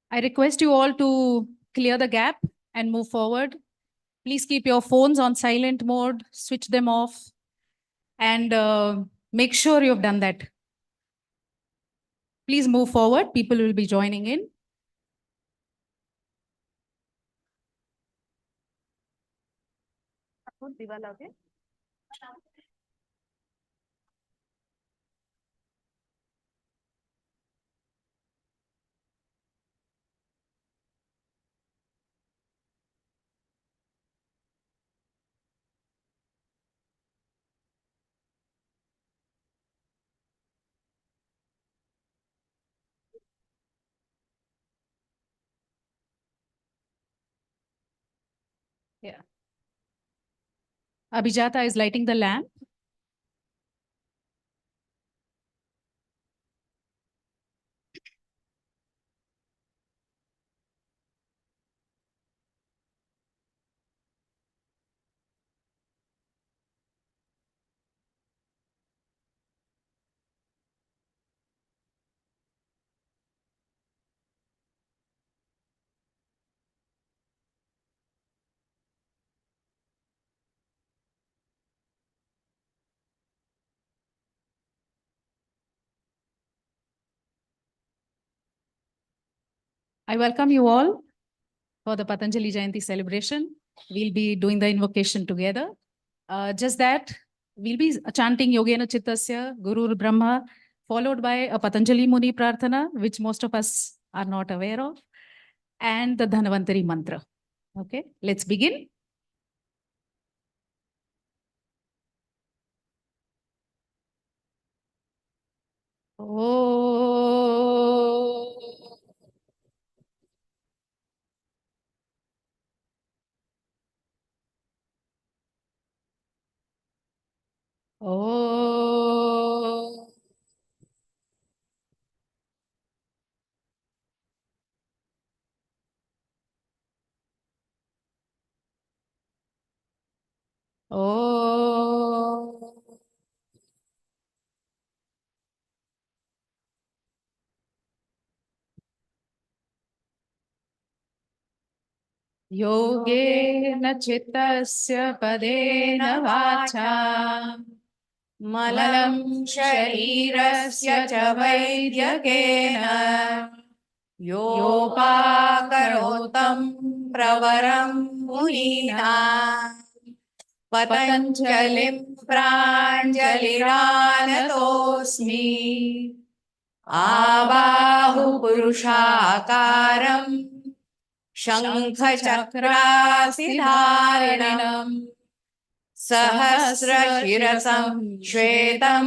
I request you all to clear the gap and move forward. Please keep your phones on silent mode, switch them off, and make sure you've done that. Please move forward. People will be joining in. Yeah. Abhijata is lighting the lamp. I welcome you all for the Patanjali Jayanti celebration. We'll be doing the invocation together. Just that we'll be chanting Yogena Chittasya, Gurur Brahma, followed by a Patanjali Muni Prarthana, which most of us are not aware of, and the Dhanvantari Mantra. Okay, let's begin. Oh. Oh. Oh. योगेन चित्तस्य पदेन वाचा मलं शरीरस्य च वैद्यकेन योपाकरोतं प्रवरं मुनीनां पतञ्जलिं प्राञ्जलिरानतोऽस्मि आबाहुपुरुषाकारं शङ्खचक्रासिधारिणम् सहस्रशिरसं श्वेतं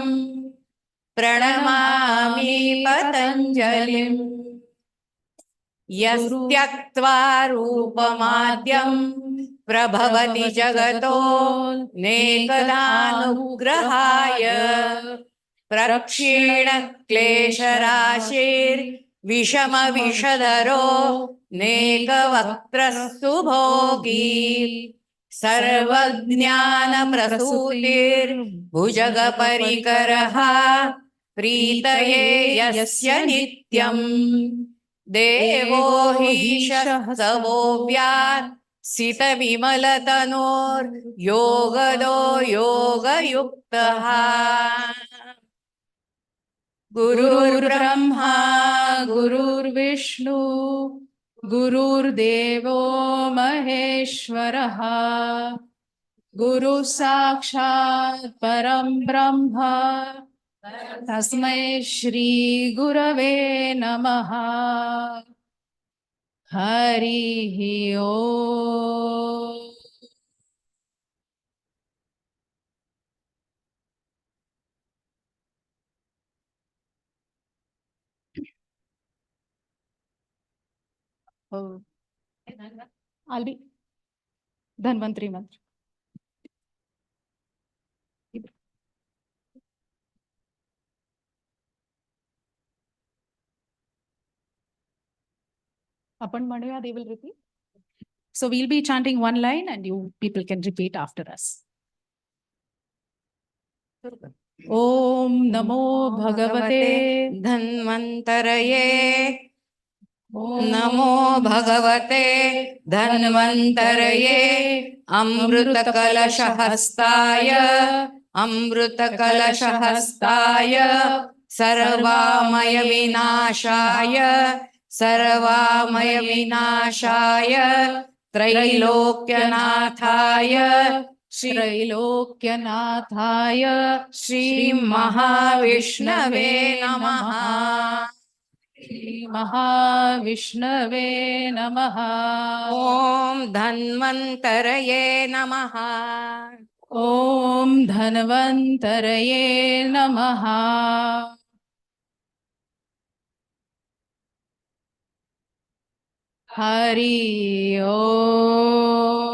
प्रणमामि पतञ्जलिम् यस्त्यक्त्वा रूपमाद्यं प्रभवति जगतो नेकदानुग्रहाय प्रक्षीणक्लेशराशिर्विषमविषधरो नेकवक्त्रस्तु भोगी सर्वज्ञानप्रसूतिर्भुजगपरिकरः प्रीतये यस्य नित्यम् देवो हीशः सवो सितविमलतनोर्योगदो योगयुक्तः गुरुर्ब्रह्मा गुरुर्विष्णु गुरुर्देवो महेश्वरः गुरुः साक्षात् परं ब्रह्म तस्मै श्री गुरवे नमः हरिः ओम्. Oh. I'll be Dhanvantari Mantra. Upon Madhya, they will repeat. So we'll be chanting one line and you people can repeat after us. Om Namo Bhagavate Dhanvantaraye. नमो भगवते धन्वन्तरये अमृतकलशहस्ताय अमृतकलशहस्ताय सर्वामयविनाशाय सर्वामयविनाशाय त्रैलोक्यनाथाय त्रैलोक्यनाथाय श्रीमहाविष्णवे नमः महाविष्णवे नमः ॐ धन्वन्तरये नमः ॐ धन्वन्तरये नमः हरि ओम्.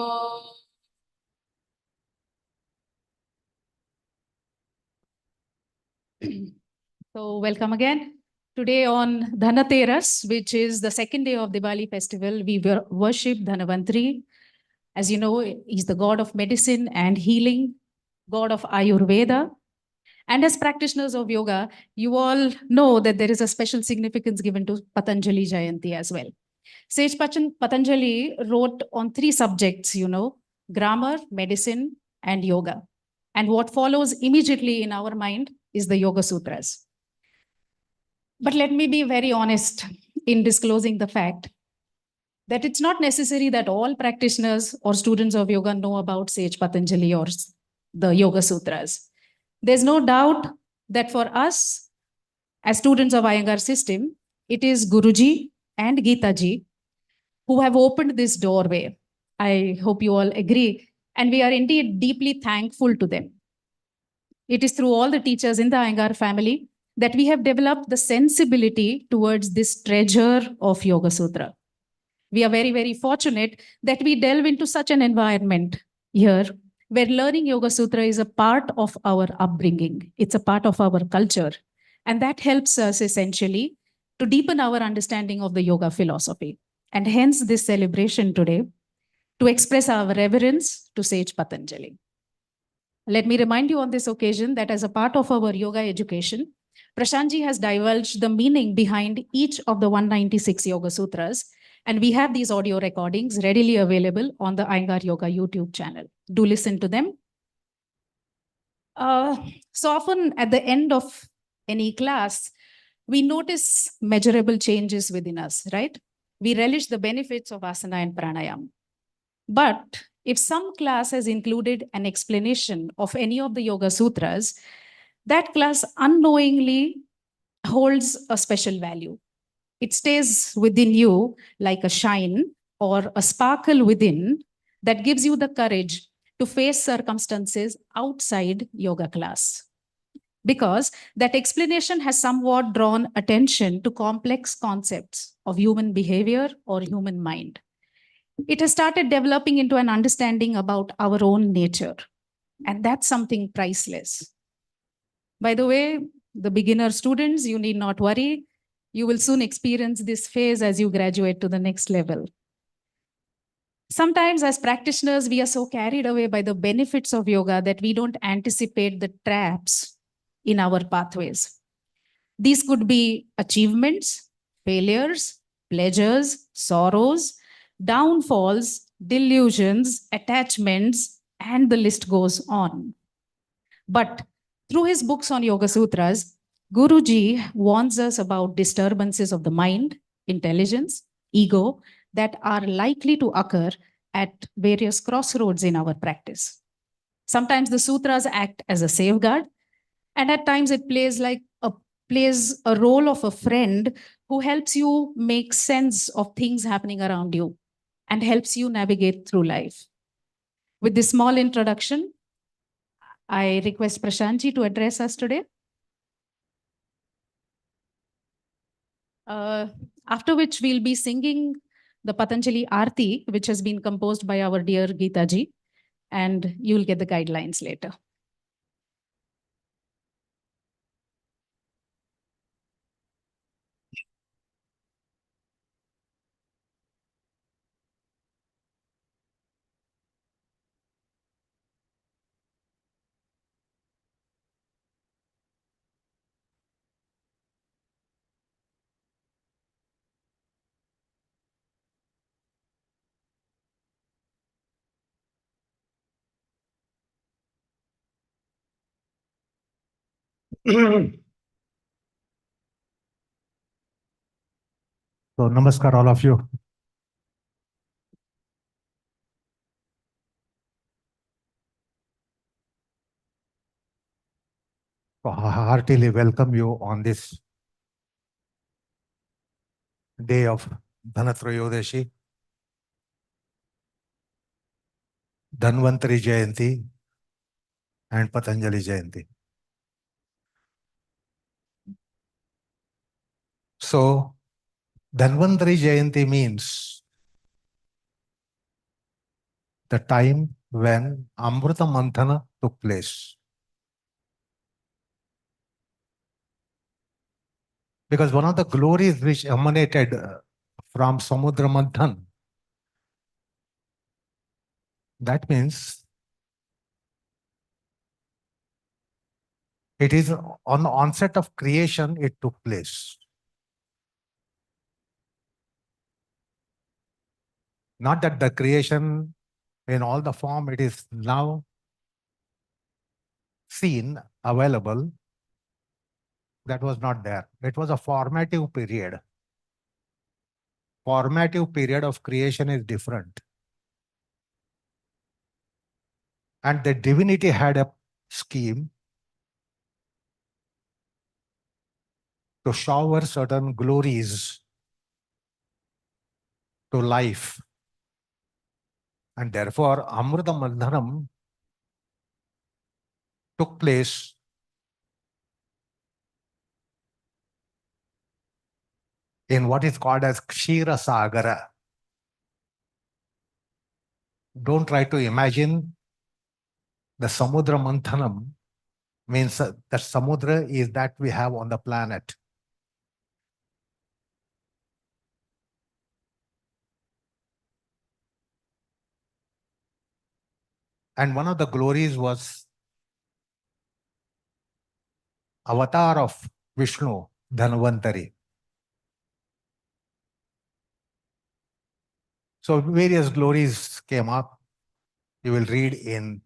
So welcome again. Today on Dhanateras, which is the second day of Diwali festival, we worship Dhanvantari. As you know, he's the god of medicine and healing, god of Ayurveda. And as practitioners of yoga, you all know that there is a special significance given to Patanjali Jayanti as well. Sage Patanjali wrote on 3 subjects, grammar, medicine, and yoga. And what follows immediately in our mind is the Yoga Sutras. But let me be very honest in disclosing the fact that it's not necessary that all practitioners or students of yoga know about Sage Patanjali or the Yoga Sutras. There's no doubt that for us, As students of Iyengar system, it is Guruji and Geetaji who have opened this doorway. I hope you all agree. And we are indeed deeply thankful to them. It is through all the teachers in the Iyengar family that we have developed the sensibility towards this treasure of Yoga Sutra. We are very, very fortunate that we delve into such an environment here where learning Yoga Sutra is a part of our upbringing, it's a part of our culture. And that helps us essentially to deepen our understanding of the yoga philosophy. And hence, this celebration today to express our reverence to Sage Patanjali. Let me remind you on this occasion that as a part of our yoga education, Prashantji has divulged the meaning behind each of the 196 Yoga Sutras, and we have these audio recordings readily available on the Iyengar Yoga YouTube channel. Do listen to them. So often at the end of any class, we notice measurable changes within us, right? We relish the benefits of asana and pranayama. But if some class has included an explanation of any of the Yoga Sutras, that class unknowingly holds a special value. It stays within you like a shine or a sparkle within that gives you the courage to face circumstances outside yoga class. Because that explanation has somewhat drawn attention to complex concepts of human behavior or human mind. It has started developing into an understanding about our own nature. And that's something priceless. By the way, the beginner students, you need not worry. You will soon experience this phase as you graduate to the next level. Sometimes, as practitioners, we are so carried away by the benefits of yoga that we don't anticipate the traps in our pathways. These could be achievements, failures, pleasures, sorrows, downfalls, delusions, attachments, and the list goes on. But through his books on Yoga Sutras, Guruji warns us about disturbances of the mind, intelligence, ego that are likely to occur at various crossroads in our practice. Sometimes the sutras act as a safeguard, and at times it plays a role of a friend who helps you make sense of things happening around you and helps you navigate through life. With this small introduction, I request Prashantji to address us today. Uh, After which we'll be singing the Patanjali Arti, which has been composed by our dear Geeta ji, and you'll get the guidelines later. So, namaskar, all of you. Heartily welcome you on this day of Dhanatrayodashi, Dhanvantari Jayanti, and Patanjali Jayanti. So, Dhanvantari Jayanti means the time when Amrita Manthana took place. Because one of the glories which emanated from Samudra Manthan, that means it is on the onset of creation, it took place. Not that the creation in all the form it is now seen, available, that was not there. It was a formative period. Formative period of creation is different. And the divinity had a scheme to shower certain glories to life. And therefore, Amrita Mandhanam took place in what is called as Kshira Sagara. Don't try to imagine the Samudra Manthanam means that Samudra is that we have on the planet. And one of the glories was avatar of Vishnu, Dhanvantari. So various glories came up. You will read in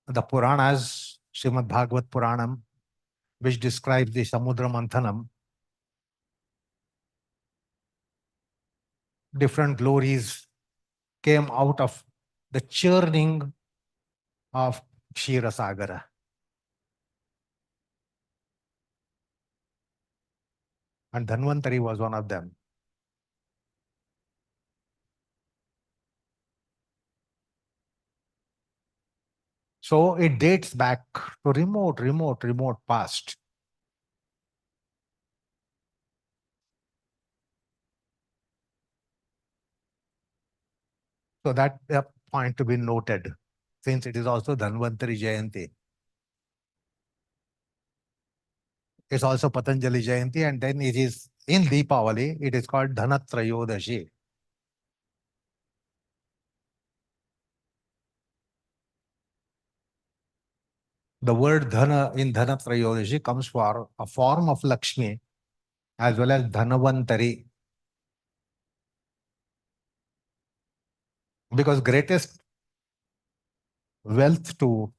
the Puranas, Srimad Bhagavat Puranam, which describes the Samudra Manthanam. Different glories came out of the churning of Kshira Sagara. And Dhanvantari was one of them. So it dates back to remote past. So that's a point to be noted, since it is also Dhanvantari Jayanti. It's also Patanjali Jayanti, and then it is in Deepavali, it is called Dhanatrayodashi. The word Dhana in Dhanatrayodashi comes for a form of Lakshmi as well as Dhanavantari. Because greatest wealth to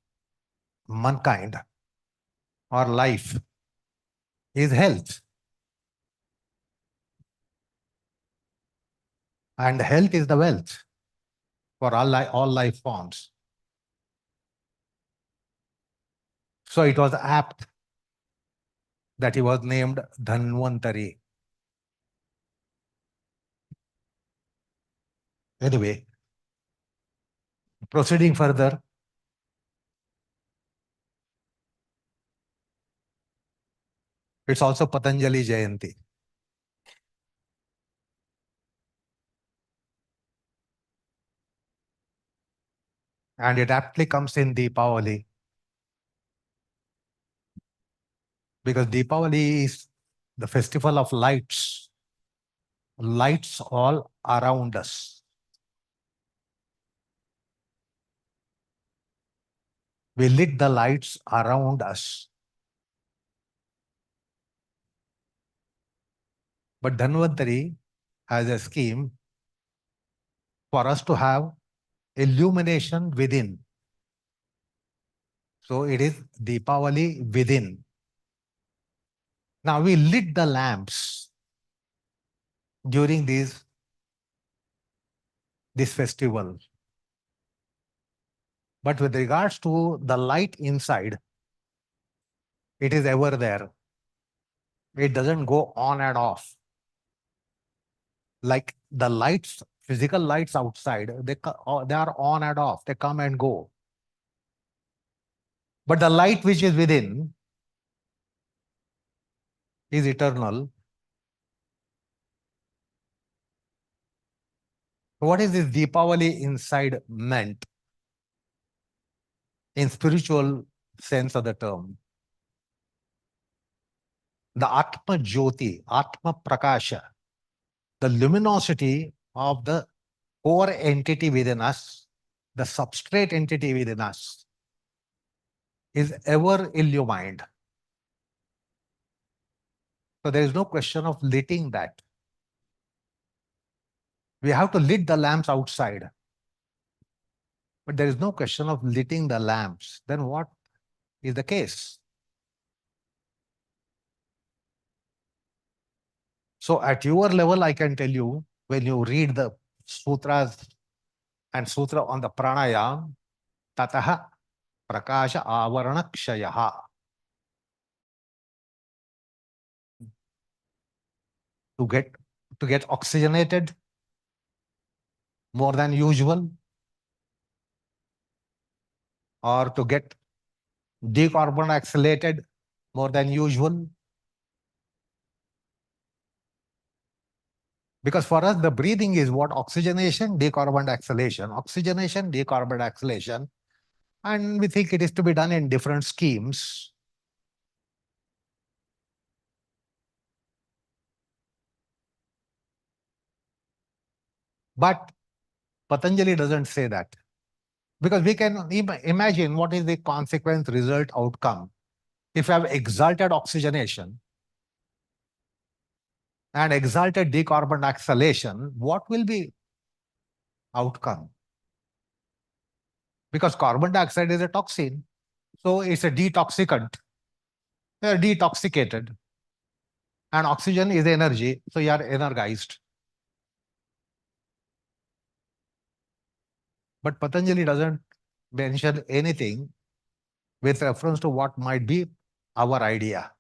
mankind or life is health. And health is the wealth for all life forms. So it was apt that he was named Dhanvantari. Anyway, proceeding further, it's also Patanjali Jayanti. And it aptly comes in Deepavali, because Deepavali is the festival of lights. Lights all around us. We lit the lights around us. But Dhanvantari has a scheme for us to have illumination within. So it is Deepavali within. Now we lit the lamps during this festival. But with regards to the light inside, it is ever there. It doesn't go on and off. Like the lights, physical lights outside, they are on and off. They come and go. But the light which is within is eternal. What is this Deepavali inside meant in spiritual sense of the term? The Atma Jyoti, Atma Prakasha, the luminosity of the core entity within us, the substrate entity within us, is ever illumined. So there is no question of lighting that. We have to lit the lamps outside. But there is no question of lighting the lamps. Then what is the case? So at your level, I can tell you, when you read the sutras and sutra on the pranayam, tataha prakasha avarana kshayaha. to get oxygenated more than usual, or to get decarboxylated more than usual. Because for us, the breathing is what? Oxygenation, decarboxylation, oxygenation, decarboxylation. And we think it is to be done in different schemes. But Patanjali doesn't say that. Because we can imagine what is the consequence, result, outcome. If you have exalted oxygenation and exalted decarboxylation, what will be outcome? Because carbon dioxide is a toxin, so it's a detoxicant. They are detoxicated. And oxygen is energy, so you are energized. But Patanjali doesn't mention anything with reference to what might be our idea.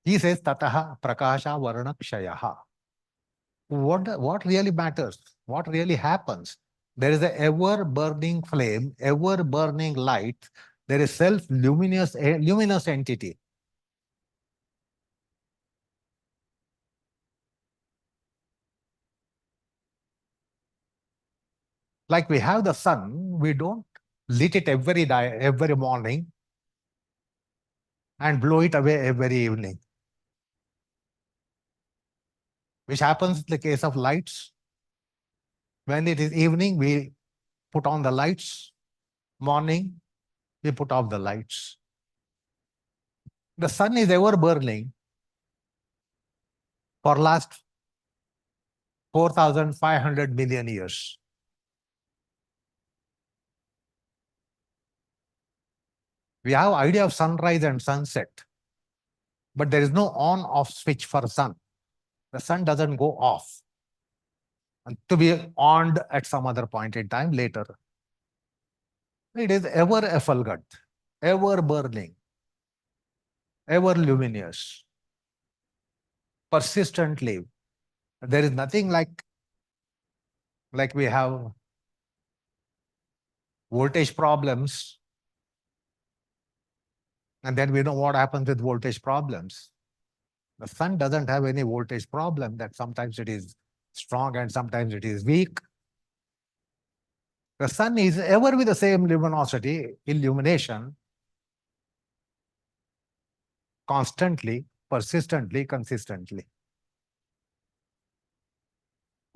He says, Tataha Prakasha Varna Kshayaha. What really matters? What really happens? There is a ever burning flame, ever burning light. There is luminous entity. Like we have the sun, we don't lit it every morning and blow it away every evening. Which happens in the case of lights. When it is evening, we put on the lights. Morning, we put off the lights. The sun is ever burning for last 4,500 million years. We have idea of sunrise and sunset, but there is no on-off switch for sun. The sun doesn't go off and to be on at some other point in time later. It is ever effulgent, ever burning, ever luminous, persistently. There is nothing like we have voltage problems, and then we know what happens with voltage problems. The sun doesn't have any voltage problem, that sometimes it is strong and sometimes it is weak. The sun is ever with the same luminosity, illumination, constantly, persistently, consistently.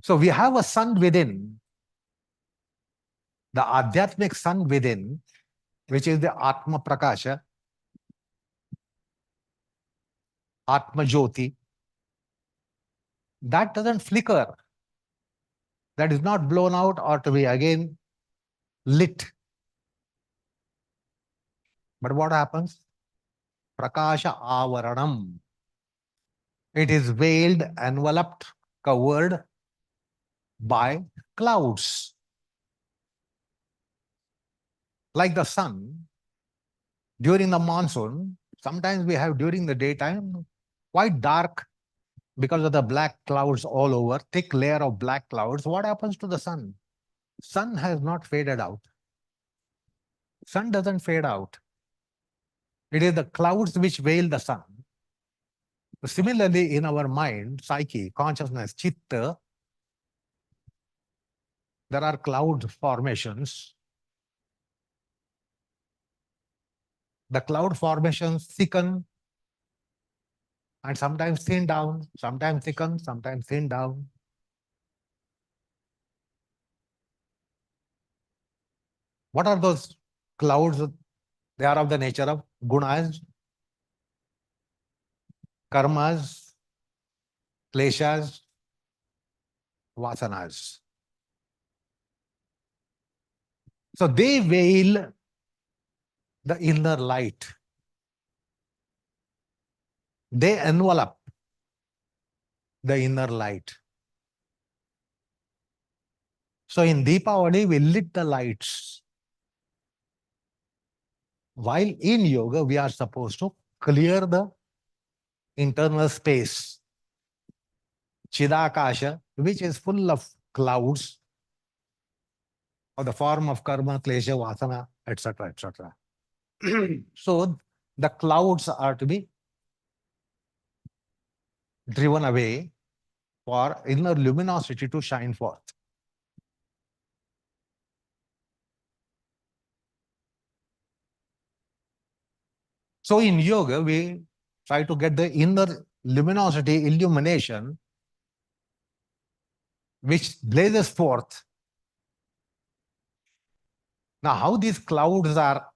So we have a sun within, the Adhyatmic sun within, which is the Atma Prakasha, Atma Jyoti. That doesn't flicker. That is not blown out or to be again lit. But what happens? Prakasha Avaranam. It is veiled, enveloped, covered by clouds. Like the sun, during the monsoon, sometimes we have during the daytime quite dark because of the black clouds all over, thick layer of black clouds. What happens to the sun? Sun has not faded out. Sun doesn't fade out. It is the clouds which veil the sun. Similarly, in our mind, psyche, consciousness, chitta, there are cloud formations. The cloud formations thicken and sometimes thin down, sometimes thicken, sometimes thin down. What are those clouds? They are of the nature of gunas, karmas, kleshas, vasanas. So they veil the inner light. They envelop the inner light. So in Deepavali, we lit the lights. While in yoga, we are supposed to clear the internal space Chidakasha, which is full of clouds of the form of karma, klesha, vasana, etc., etc. So the clouds are to be driven away for inner luminosity to shine forth. So in yoga, we try to get the inner luminosity, illumination, which blazes forth. Now, how these clouds are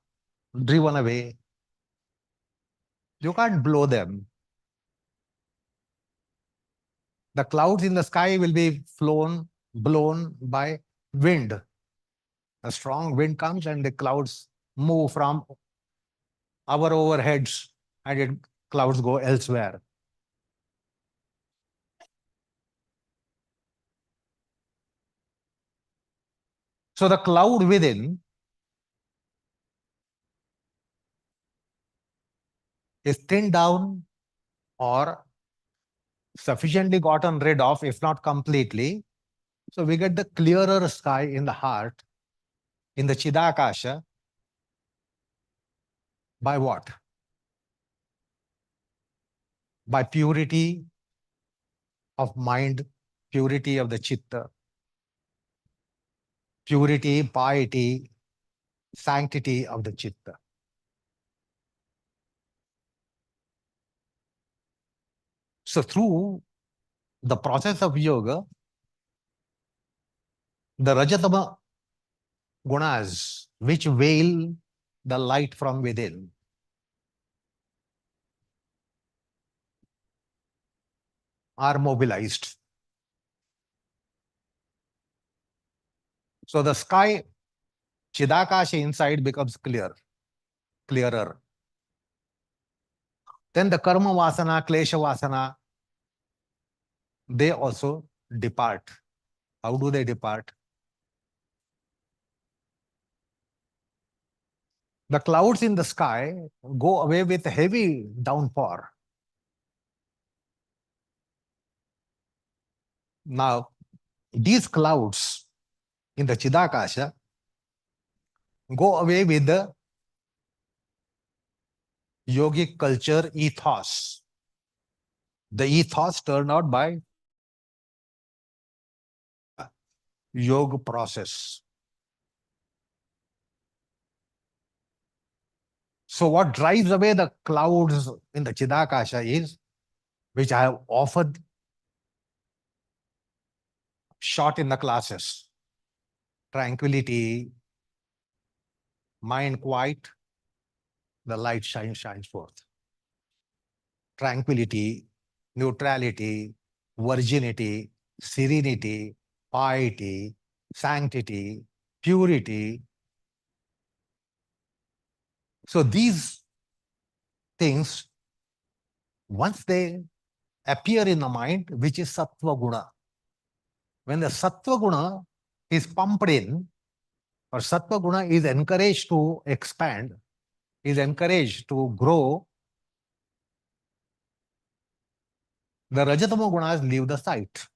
driven away? You can't blow them. The clouds in the sky will be blown by wind. A strong wind comes and the clouds move from our overheads and clouds go elsewhere. So the cloud within is thinned down or sufficiently gotten rid of, if not completely. So we get the clearer sky in the heart, in the Chidakasha. By what? By purity of mind, purity of the chitta, purity, piety, sanctity of the chitta. So through the process of yoga, the Rajatama gunas, which veil the light from within, are mobilized. So the sky, Chidakasha inside becomes clearer. Then the karma vasana, klesha vasana, they also depart. How do they depart? The clouds in the sky go away with heavy downpour. Now, these clouds in the Chidakasha go away with the yogic culture ethos. The ethos turned out by yoga process. So what drives away the clouds in the Chidakasha is, which I have often shot in the classes, tranquility, mind quiet, the light shines forth. Tranquility, neutrality, virginity, serenity, piety, sanctity, purity. So these things, once they appear in the mind, which is sattva guna, when the sattva guna is pumped in, or sattva guna is encouraged to expand, is encouraged to grow, the rajatama gunas leave the site.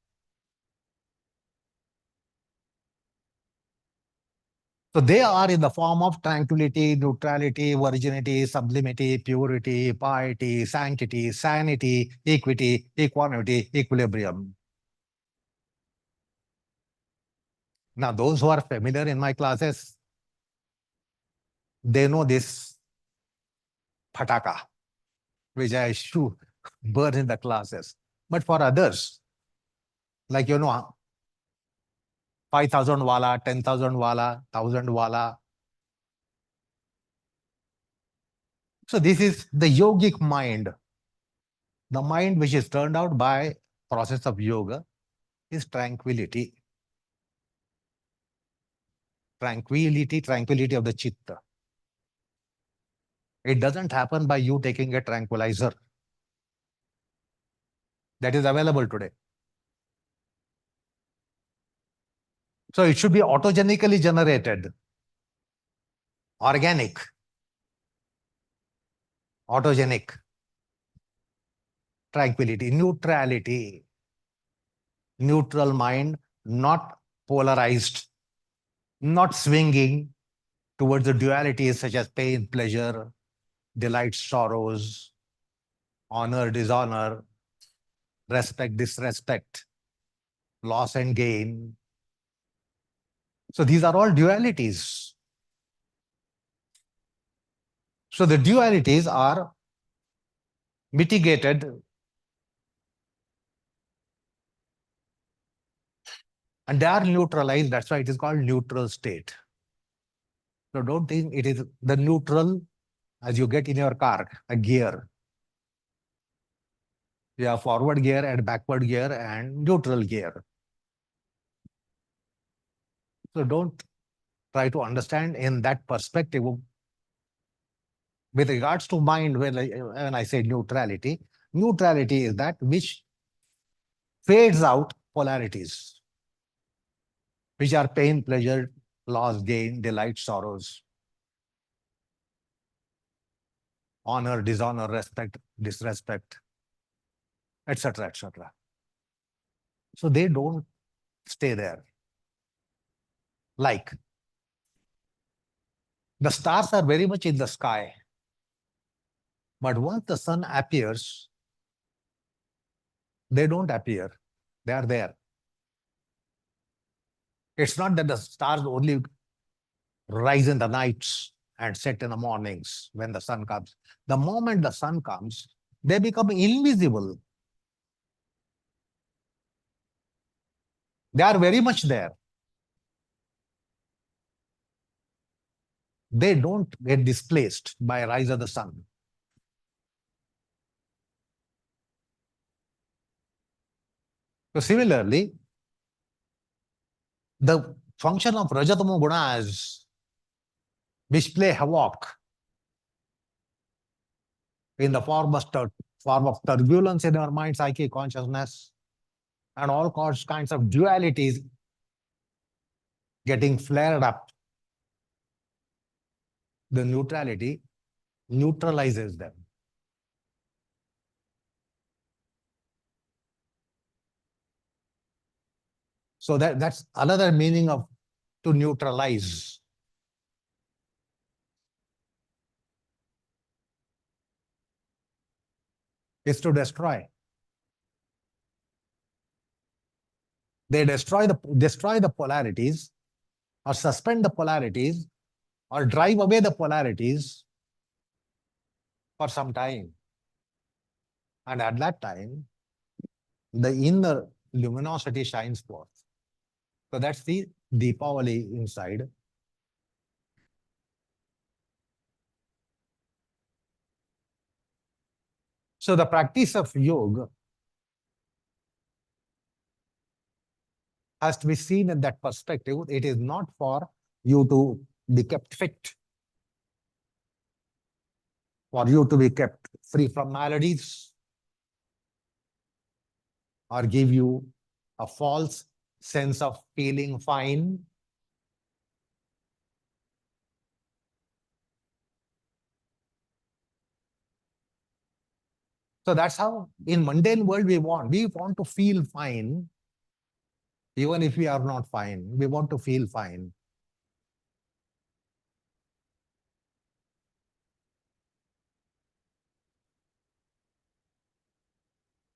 So they are in the form of tranquility, neutrality, virginity, sublimity, purity, piety, sanctity, sanity, equity, equanimity, equilibrium. Now, those who are familiar in my classes, they know this pataka, which I shoot, burn in the classes. But for others, like, 5,000 wala, 10,000 wala, 1,000 wala. So this is the yogic mind. The mind which is turned out by process of yoga is tranquility. Tranquility of the chitta. It doesn't happen by you taking a tranquilizer that is available today. So it should be autogenically generated, organic, autogenic, tranquility, neutrality. neutral mind, not polarized, not swinging towards the dualities such as pain, pleasure, delight, sorrows, honor, dishonor, respect, disrespect, loss and gain. So these are all dualities. So the dualities are mitigated and they are neutralized. That's why it is called neutral state. So don't think it is the neutral as you get in your car, a gear. You have forward gear and backward gear and neutral gear. So don't try to understand in that perspective. With regards to mind, when I say neutrality, neutrality is that which fades out polarities, which are pain, pleasure, loss, gain, delight, sorrows, honor, dishonor, respect, disrespect, etc., etc. So they don't stay there. Like the stars are very much in the sky, but once the sun appears, they don't appear. They are there. It's not that the stars only rise in the nights and set in the mornings when the sun comes. The moment the sun comes, they become invisible. They are very much there. They don't get displaced by rise of the sun. So similarly, the function of Rajatama gunas, which play havoc in the form of turbulence in our mind, psyche, consciousness, and all kinds of dualities getting flared up, the neutrality neutralizes them. So that's another meaning of to neutralize. Is to destroy. They destroy the polarities or suspend the polarities or drive away the polarities for some time. And at that time, the inner luminosity shines forth. So that's the Deepavali inside. So the practice of yoga has to be seen in that perspective. It is not for you to be kept fit, for you to be kept free from maladies, or give you a false sense of feeling fine. So that's how in mundane world we want to feel fine, even if we are not fine. We want to feel fine.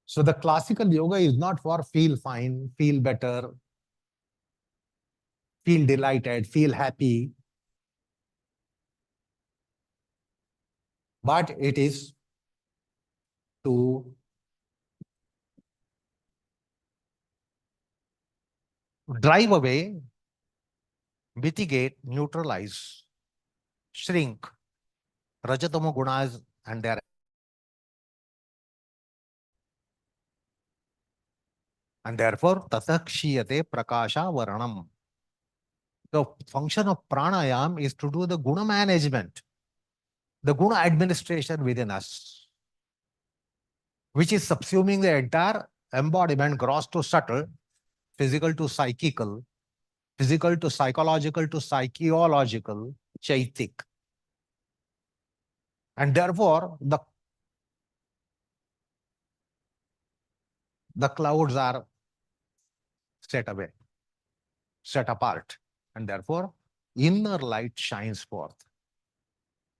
So the classical yoga is not for feel fine, feel better, feel delighted, feel happy, but it is to drive away, mitigate, neutralize, shrink Rajatama gunas and their and therefore tatakshiyate prakasha varanam. The function of pranayam is to do the guna management, the guna administration within us, which is subsuming the entire embodiment, gross to subtle, physical to psychical, physical to psychological to psychological, chaitik. And therefore, the clouds are set away, set apart, and therefore inner light shines forth.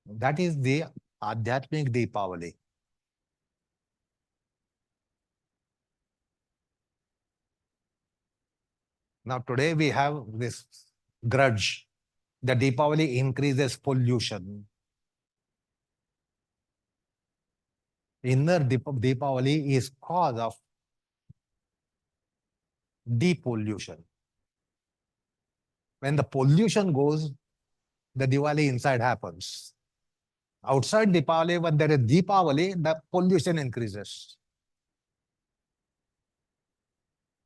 That is the Adhyatmic Deepavali. Now, today we have this grudge. The Deepavali increases pollution. Inner Deepavali is cause of depollution. When the pollution goes, the Diwali inside happens. Outside Deepavali, when there is Deepavali, the pollution increases.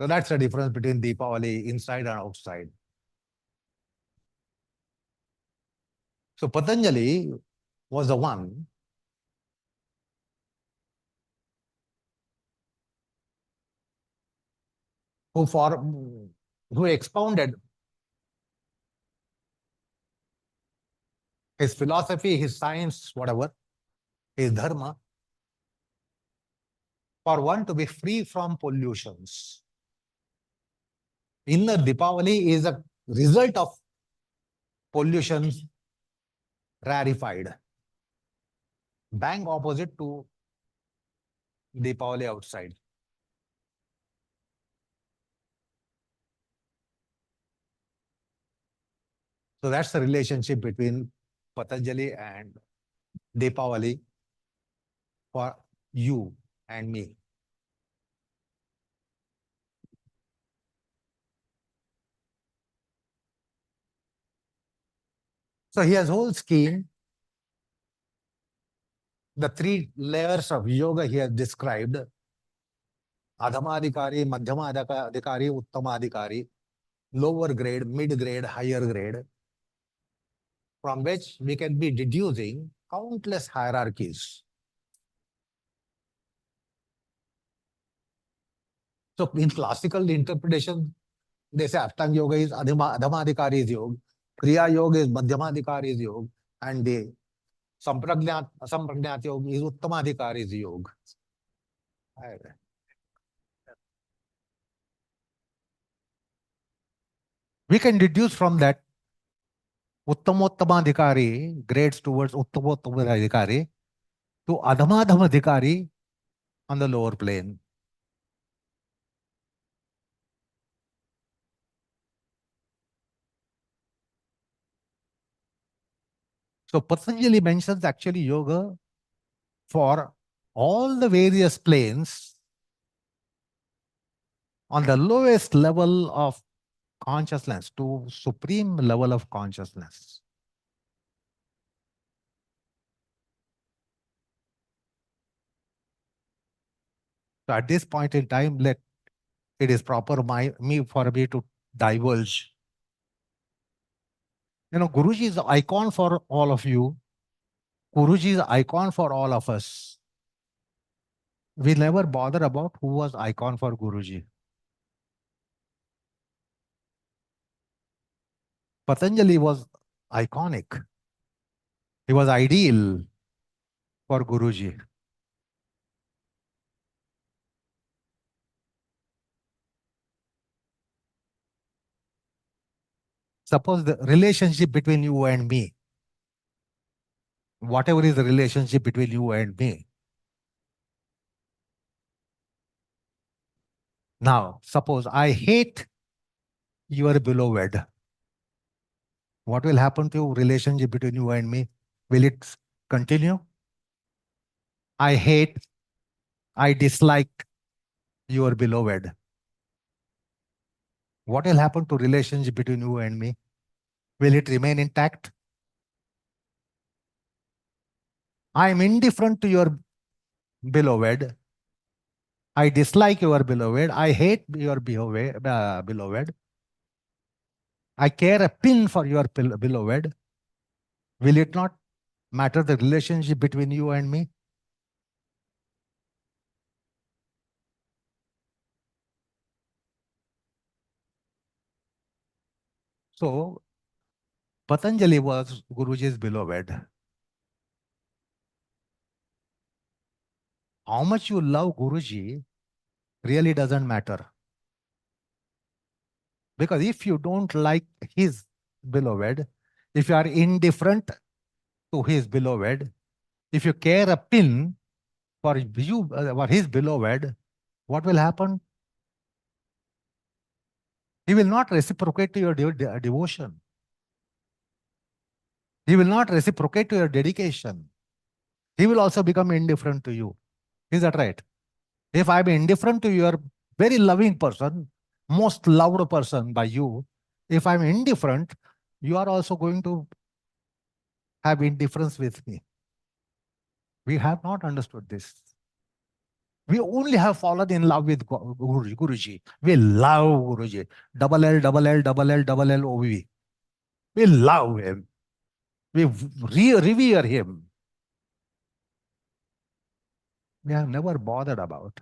So that's the difference between Deepavali inside and outside. So Patanjali was the one who expounded his philosophy, his science, whatever, his dharma, for one to be free from pollutions. Inner Deepavali is a result of pollutions rarefied. Bang opposite to Deepavali outside. So that's the relationship between Patanjali and Deepavali for you and me. So he has whole scheme. The three layers of yoga he has described: Adhamadhikari, Madhyamadhikari, Uttamadhikari, lower grade, mid grade, higher grade, from which we can be deducing countless hierarchies. So in classical interpretation, they say Ashtanga Yoga is Adhamadhikari's yoga, Kriya Yoga is Madhyamadhikari's yoga, and the Sampragnat Yoga is Uttamadhikari's yoga. We can deduce from that Uttamottamadhikari grades towards Uttamottamadhikari to Adhamadhamadhikari on the lower plane. So Patanjali mentions actually yoga for all the various planes on the lowest level of consciousness to supreme level of consciousness. So at this point in time, it is proper for me to divulge. You know, Guruji is the icon for all of you. Guruji is the icon for all of us. We never bother about who was icon for Guruji. Patanjali was iconic. He was ideal for Guruji. Suppose the relationship between you and me, whatever is the relationship between you and me. Now, suppose I hate your beloved. What will happen to relationship between you and me? Will it continue? I hate, I dislike your beloved. What will happen to relationship between you and me? Will it remain intact? I am indifferent to your beloved. I dislike your beloved. I hate your beloved. I care a pin for your beloved. Will it not matter the relationship between you and me? So, Patanjali was Guruji's beloved. How much you love Guruji really doesn't matter. Because if you don't like his beloved, if you are indifferent to his beloved, if you care a pin for his beloved, what will happen? He will not reciprocate to your devotion. He will not reciprocate to your dedication. He will also become indifferent to you. Is that right? If I'm indifferent to your very loving person, most loved person by you, if I'm indifferent, you are also going to have indifference with me. We have not understood this. We only have fallen in love with Guruji. We love Guruji. Double L, double L, double L, double L, OV. We love him. We revere him. We have never bothered about.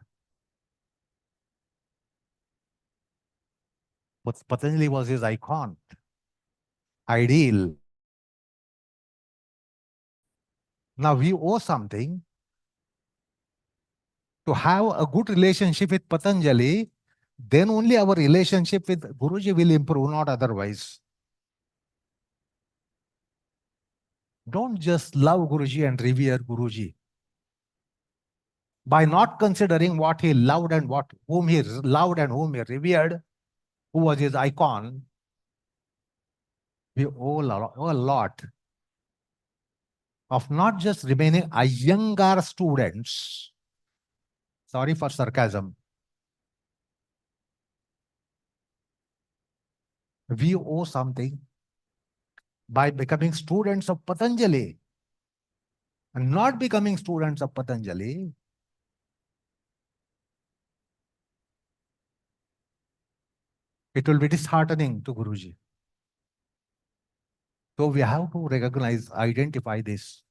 But Patanjali was his icon, ideal. Now we owe something to have a good relationship with Patanjali. Then only our relationship with Guruji will improve, not otherwise. Don't just love Guruji and revere Guruji. By not considering what he loved and whom he loved and whom he revered, who was his icon, we owe a lot of not just remaining Iyengar students. Sorry for sarcasm. We owe something by becoming students of Patanjali. And not becoming students of Patanjali, it will be disheartening to Guruji. So we have to recognize, identify this.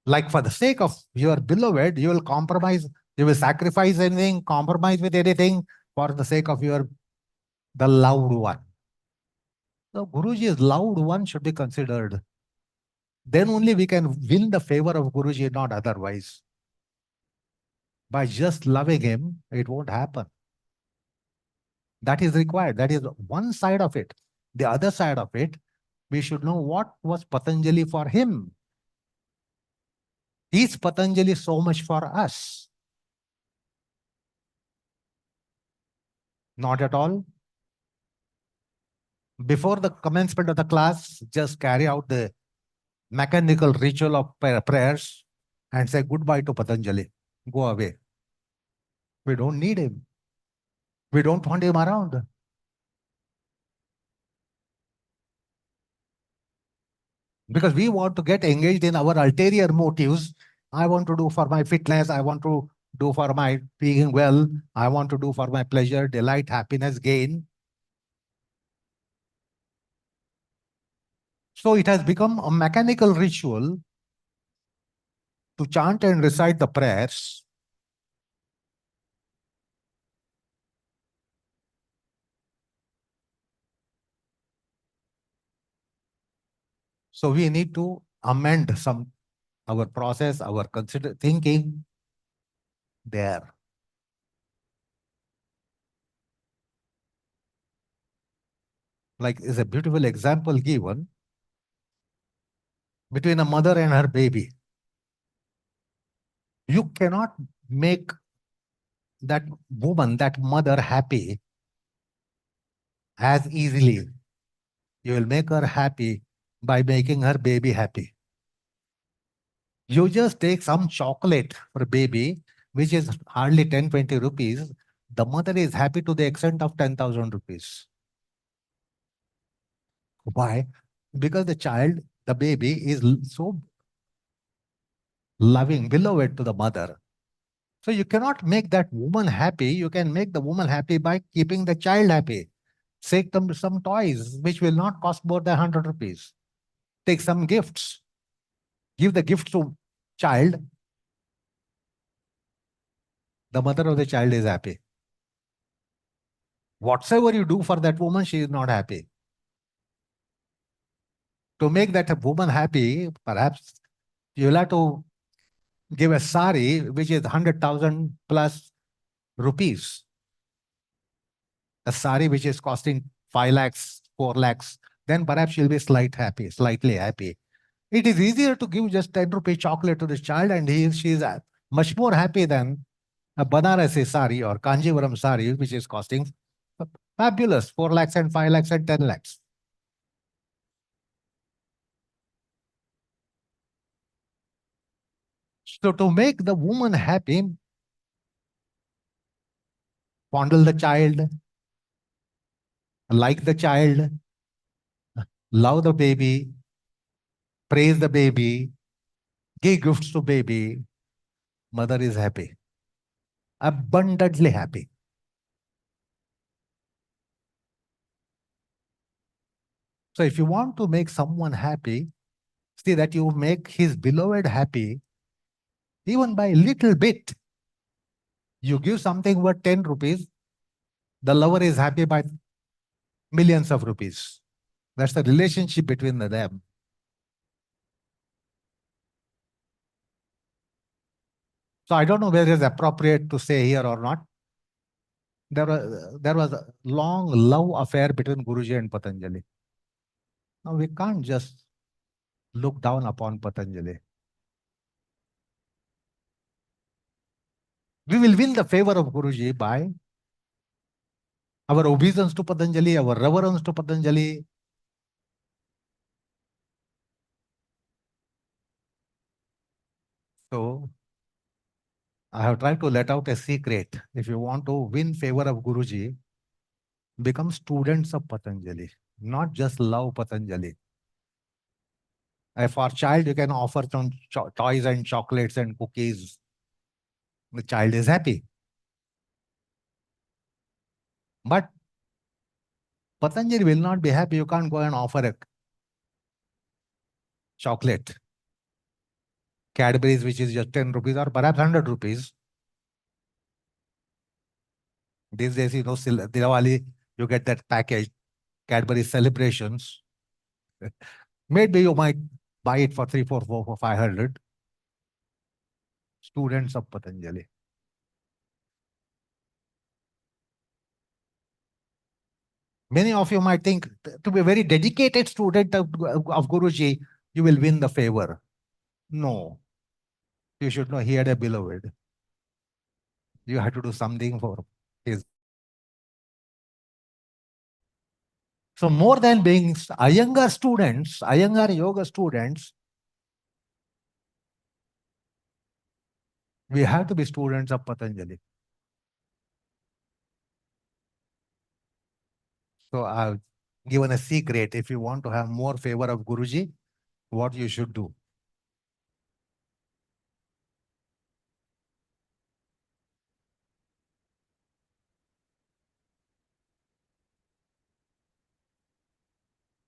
Like for the sake of your beloved, you will compromise, you will sacrifice anything, compromise with anything for the sake of the loved one. So Guruji's loved one should be considered. Then only we can win the favor of Guruji, not otherwise. By just loving him, it won't happen. That is required. That is one side of it. The other side of it, we should know what was Patanjali for him. Is Patanjali so much for us? Not at all. Before the commencement of the class, just carry out the mechanical ritual of prayers and say goodbye to Patanjali. Go away. We don't need him. We don't want him around. Because we want to get engaged in our ulterior motives. I want to do for my fitness. I want to do for my being well. I want to do for my pleasure, delight, happiness, gain. So it has become a mechanical ritual to chant and recite the prayers. So we need to amend our process, our thinking there. Like is a beautiful example given between a mother and her baby. You cannot make that woman, that mother happy as easily. You will make her happy by making her baby happy. You just take some chocolate for a baby, which is hardly 10, 20 rupees. The mother is happy to the extent of 10,000 rupees. Why? Because the child, the baby is so loving, beloved to the mother. So you cannot make that woman happy. You can make the woman happy by keeping the child happy. Take them some toys, which will not cost more than 100 rupees. Take some gifts. Give the gift to child. The mother of the child is happy. Whatsoever you do for that woman, she is not happy. To make that woman happy, perhaps you will have to give a sari which is 100,000 plus rupees, a sari which is costing 5 lakhs, 4 lakhs, then perhaps she'll be slightly happy. It is easier to give just 10 rupee chocolate to this child, and she is much more happy than a Banarasi sari or Kanjivaram sari, which is costing fabulous 4 lakhs and 5 lakhs and 10 lakhs. So to make the woman happy, fondle the child, like the child, love the baby, praise the baby, give gifts to baby. Mother is happy, abundantly happy. So if you want to make someone happy, see that you make his beloved happy even by a little bit. You give something worth 10 rupees, the lover is happy by millions of rupees. That's the relationship between them. So I don't know whether it's appropriate to say here or not. There was a long love affair between Guruji and Patanjali. Now we can't just look down upon Patanjali. We will win the favor of Guruji by our obeisance to Patanjali, our reverence to Patanjali. So I have tried to let out a secret. If you want to win favor of Guruji, become students of Patanjali, not just love Patanjali. For a child, you can offer some toys and chocolates and cookies. The child is happy. But Patanjali will not be happy. You can't go and offer a chocolate, Cadbury's, which is just 10 rupees or perhaps 100 rupees. These days, Diwali, you get that package, Cadbury celebrations. Maybe you might buy it for 3, 4, 4, 4, 500. Students of Patanjali. Many of you might think to be a very dedicated student of Guruji, you will win the favor. No, you should know he had a beloved. You had to do something for his. So more than being Iyengar students, Iyengar yoga students, we have to be students of Patanjali. So I've given a secret. If you want to have more favor of Guruji, what you should do.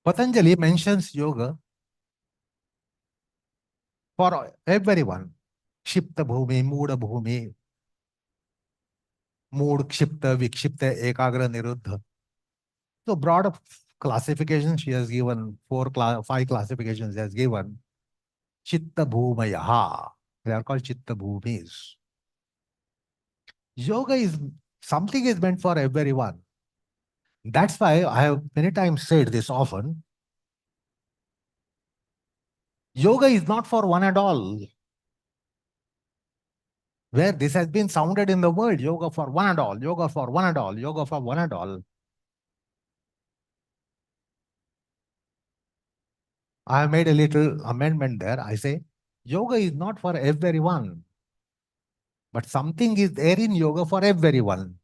Patanjali mentions yoga for everyone. Shipta bhumi, Muda bhumi, Mood, Kshipta, Vikshipta, Ekagra, Niruddha. So broad classification she has given, 5 classifications she has given. Chitta bhumayaha. They are called chitta bhumis. Yoga is something is meant for everyone. That's why I have many times said this often. Yoga is not for one and all. Where this has been sounded in the world, yoga for one and all, yoga for one and all, yoga for one and all. I have made a little amendment there. I say, yoga is not for everyone, but something is there in yoga for everyone.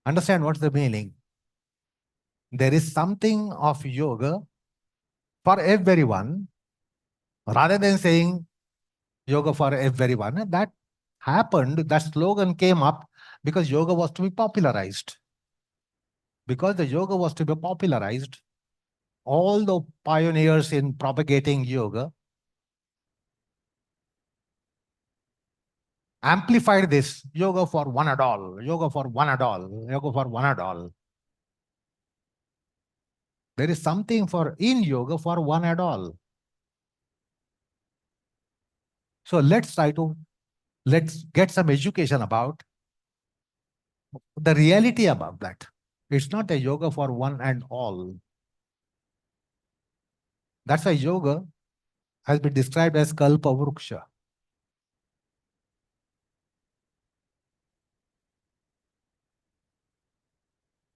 Understand what's the meaning? There is something of yoga for everyone, rather than saying yoga for everyone. That happened, that slogan came up because yoga was to be popularized. Because the yoga was to be popularized, all the pioneers in propagating yoga amplified this yoga for one and all, yoga for one and all, yoga for one and all. There is something in yoga for one and all. So let's get some education about the reality about that. It's not a yoga for one and all. That's why yoga has been described as Kalpa Vruksha.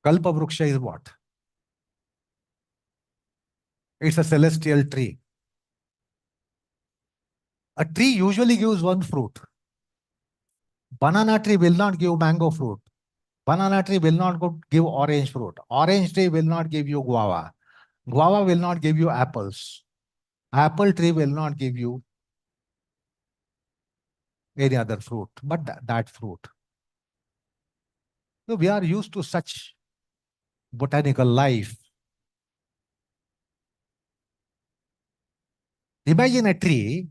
Kalpa Vruksha is what? It's a celestial tree. A tree usually gives one fruit. Banana tree will not give mango fruit. Banana tree will not give orange fruit. Orange tree will not give you guava. Guava will not give you apples. Apple tree will not give you any other fruit, but that fruit. So we are used to such botanical life. Imagine a tree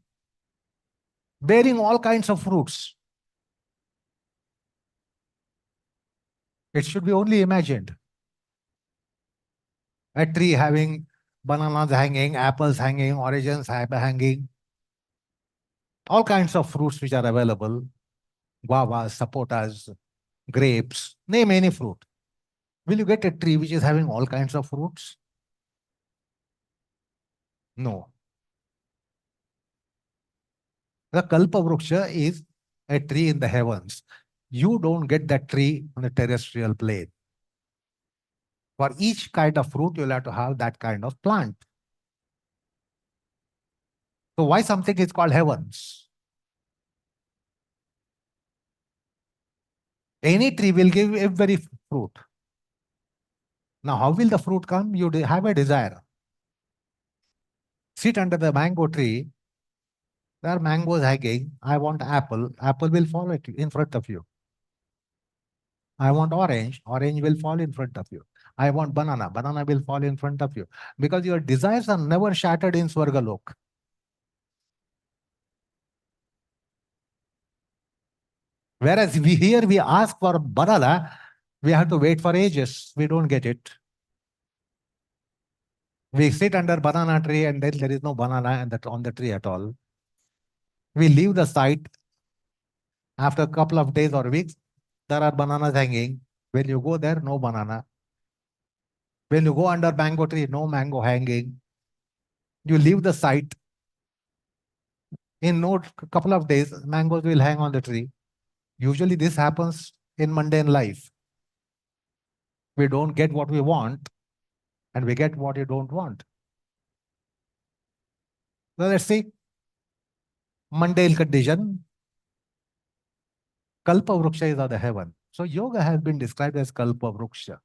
bearing all kinds of fruits. It should be only imagined. A tree having bananas hanging, apples hanging, oranges hanging, all kinds of fruits which are available, guavas, sapotas, grapes, name any fruit. Will you get a tree which is having all kinds of fruits? No. The Kalpa Vruksha is a tree in the heavens. You don't get that tree on the terrestrial plane. For each kind of fruit, you'll have to have that kind of plant. So why something is called heavens? Any tree will give every fruit. Now, how will the fruit come? You have a desire. Sit under the mango tree. There are mangoes hanging. I want apple. Apple will fall in front of you. I want orange. Orange will fall in front of you. I want banana. Banana will fall in front of you. Because your desires are never shattered in Swargalok. Whereas we ask for banana, we have to wait for ages. We don't get it. We sit under banana tree and then there is no banana on the tree at all. We leave the site. After a couple of days or weeks, there are bananas hanging. When you go there, no banana. When you go under mango tree, no mango hanging. You leave the site. In no couple of days, mangoes will hang on the tree. Usually this happens in mundane life. We don't get what we want and we get what you don't want. So let's see. Mundane condition. Kalpa Vruksha is of the heaven. So yoga has been described as Kalpa Vruksha.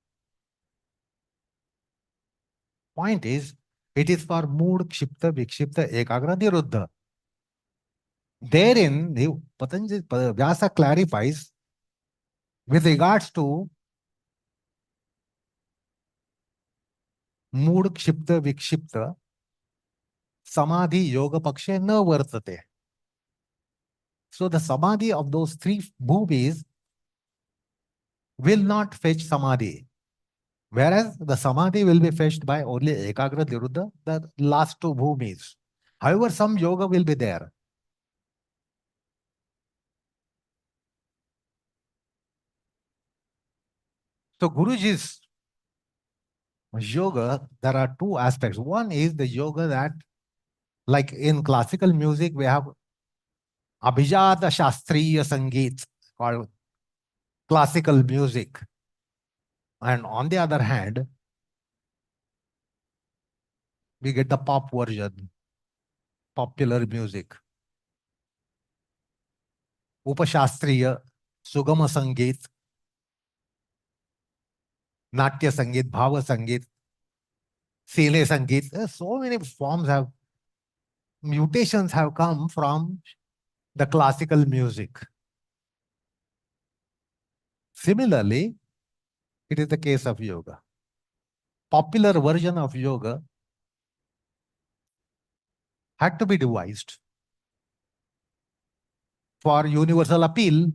Point is, it is for mood, kshipta, vikshipta, ekagra, niruddha. Therein, Patanjali Vyasa clarifies with regards to mood, kshipta, vikshipta, samadhi, yoga, pakshe na vartate. So the samadhi of those three bhumis will not fetch samadhi. Whereas the samadhi will be fetched by only ekagra, niruddha, the last two bhumis. However, some yoga will be there. So Guruji's yoga, there are two aspects. One is the yoga that, like in classical music, we have Abhijata Shastriya Sangeet called classical music. And on the other hand, we get the pop version, popular music. Upashastriya, Sugama Sangeet, Natya Sangeet, Bhava Sangeet, Sile Sangeet. So many forms have, mutations have come from the classical music. Similarly, it is the case of yoga. Popular version of yoga had to be devised for universal appeal.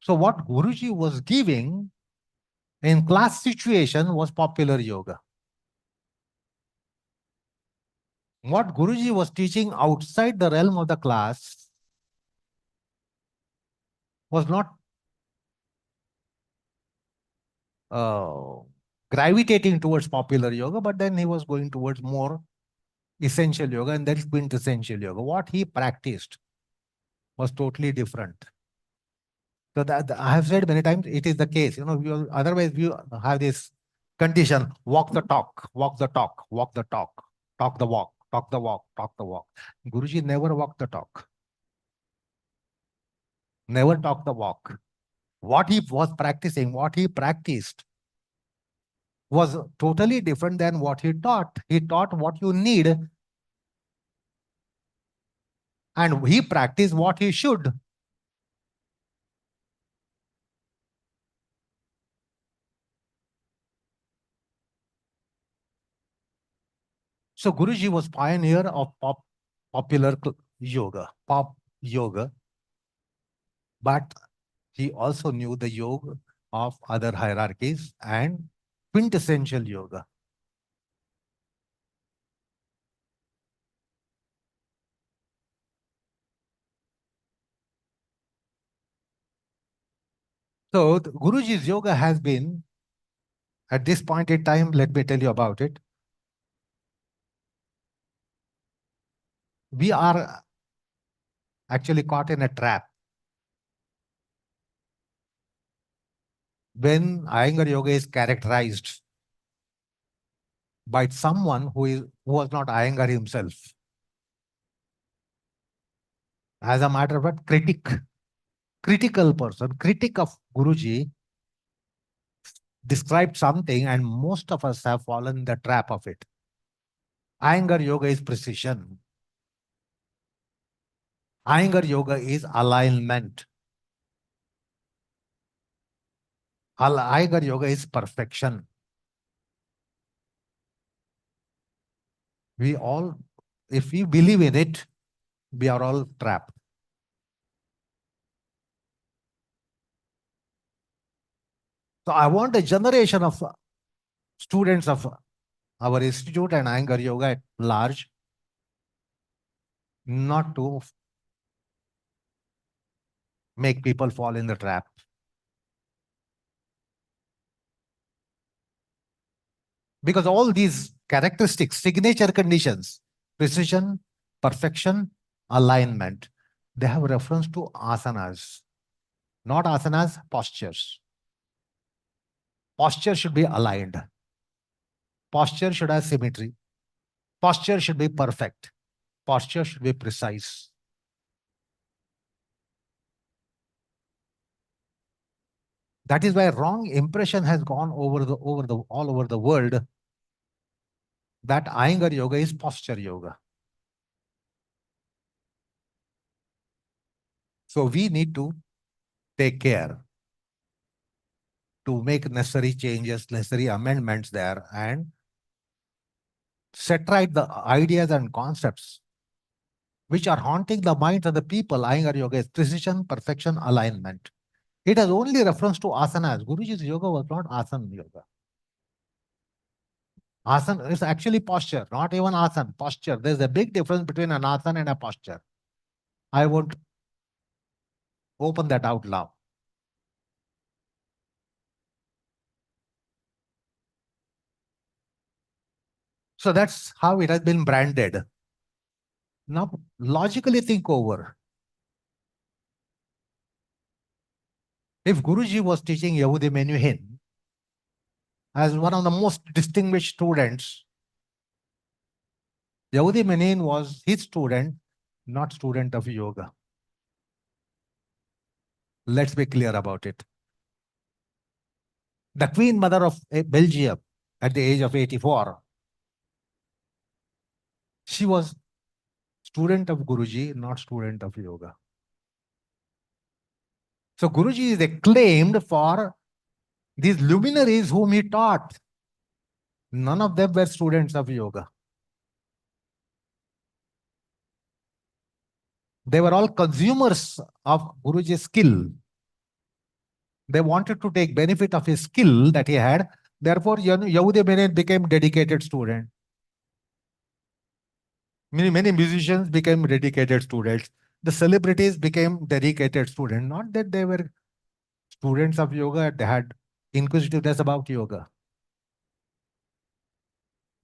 So what Guruji was giving in class situation was popular yoga. What Guruji was teaching outside the realm of the class was not uh, gravitating towards popular yoga, but then he was going towards more essential yoga, and that is quintessential yoga. What he practiced was totally different. So that I have said many times, it is the case. Otherwise we have this condition: walk the talk, walk the talk, walk the talk, talk the walk, talk the walk, talk the walk. Guruji never walked the talk, never talked the walk. What he was practicing, what he practiced, was totally different than what he taught. He taught what you need, and he practiced what he should. So Guruji was pioneer of popular pop yoga, but he also knew the yoga of other hierarchies and quintessential yoga. So Guruji's yoga has been, at this point in time, let me tell you about it. We are actually caught in a trap. When Iyengar yoga is characterized by someone who was not Iyengar himself, as a matter of fact, critical person, critic of Guruji, described something, and most of us have fallen in the trap of it. Iyengar yoga is precision. Iyengar yoga is alignment. Iyengar yoga is perfection. We all, if we believe in it, we are all trapped. So I want a generation of students of our institute and Iyengar yoga at large not to make people fall in the trap. Because all these characteristics, signature conditions, precision, perfection, alignment, they have reference to asanas, not asanas, postures. Posture should be aligned. Posture should have symmetry. Posture should be perfect. Posture should be precise. That is why wrong impression has gone all over the world that Iyengar yoga is posture yoga. So we need to take care to make necessary changes, necessary amendments there, and set right the ideas and concepts which are haunting the minds of the people. Iyengar yoga is precision, perfection, alignment. It has only reference to asanas. Guruji's yoga was not asana yoga. Asana is actually posture, not even asana, posture. There's a big difference between an asana and a posture. I won't open that out loud. So that's how it has been branded. Now, logically think over. If Guruji was teaching Yehudi Menuhin as one of the most distinguished students, Yehudi Menuhin was his student, not student of yoga. Let's be clear about it. The Queen Mother of Belgium at the age of 84, she was student of Guruji, not student of yoga. So Guruji is acclaimed for these luminaries whom he taught. None of them were students of yoga. They were all consumers of Guruji's skill. They wanted to take benefit of his skill that he had. Therefore, Yehudi Menuhin became dedicated student. Many musicians became dedicated students. The celebrities became dedicated students. Not that they were students of yoga, they had inquisitiveness about yoga.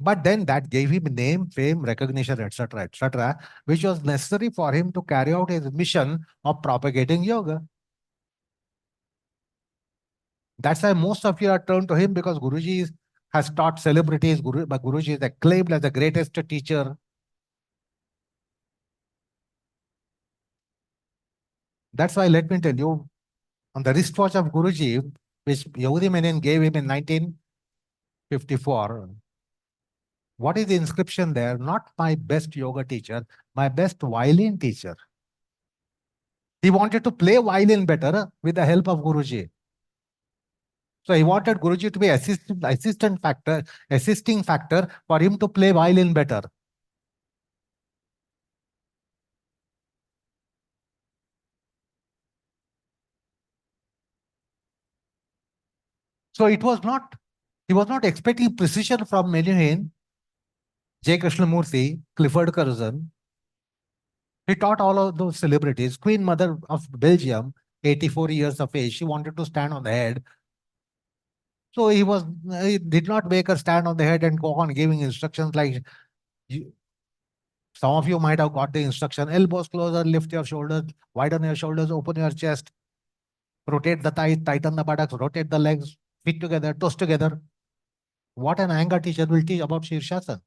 But then that gave him name, fame, recognition, etc., which was necessary for him to carry out his mission of propagating yoga. That's why most of you are turned to him, because Guruji has taught celebrities. Guruji is acclaimed as the greatest teacher. That's why, let me tell you, on the wristwatch of Guruji, which Yehudi Menon gave him in 1954, what is the inscription there? Not my best yoga teacher, my best violin teacher. He wanted to play violin better with the help of Guruji. So he wanted Guruji to be assisting factor for him to play violin better. So he was not expecting precision from Menuhin, J. Krishnamurti, Clifford Curzon. He taught all of those celebrities. Queen Mother of Belgium, 84 years of age, she wanted to stand on the head. So he did not make her stand on the head and go on giving instructions like, some of you might have got the instruction: elbows closer, lift your shoulders, widen your shoulders, open your chest, rotate the thigh, tighten the buttocks, rotate the legs, feet together, toes together. What an anger teacher will teach about Shirshasana.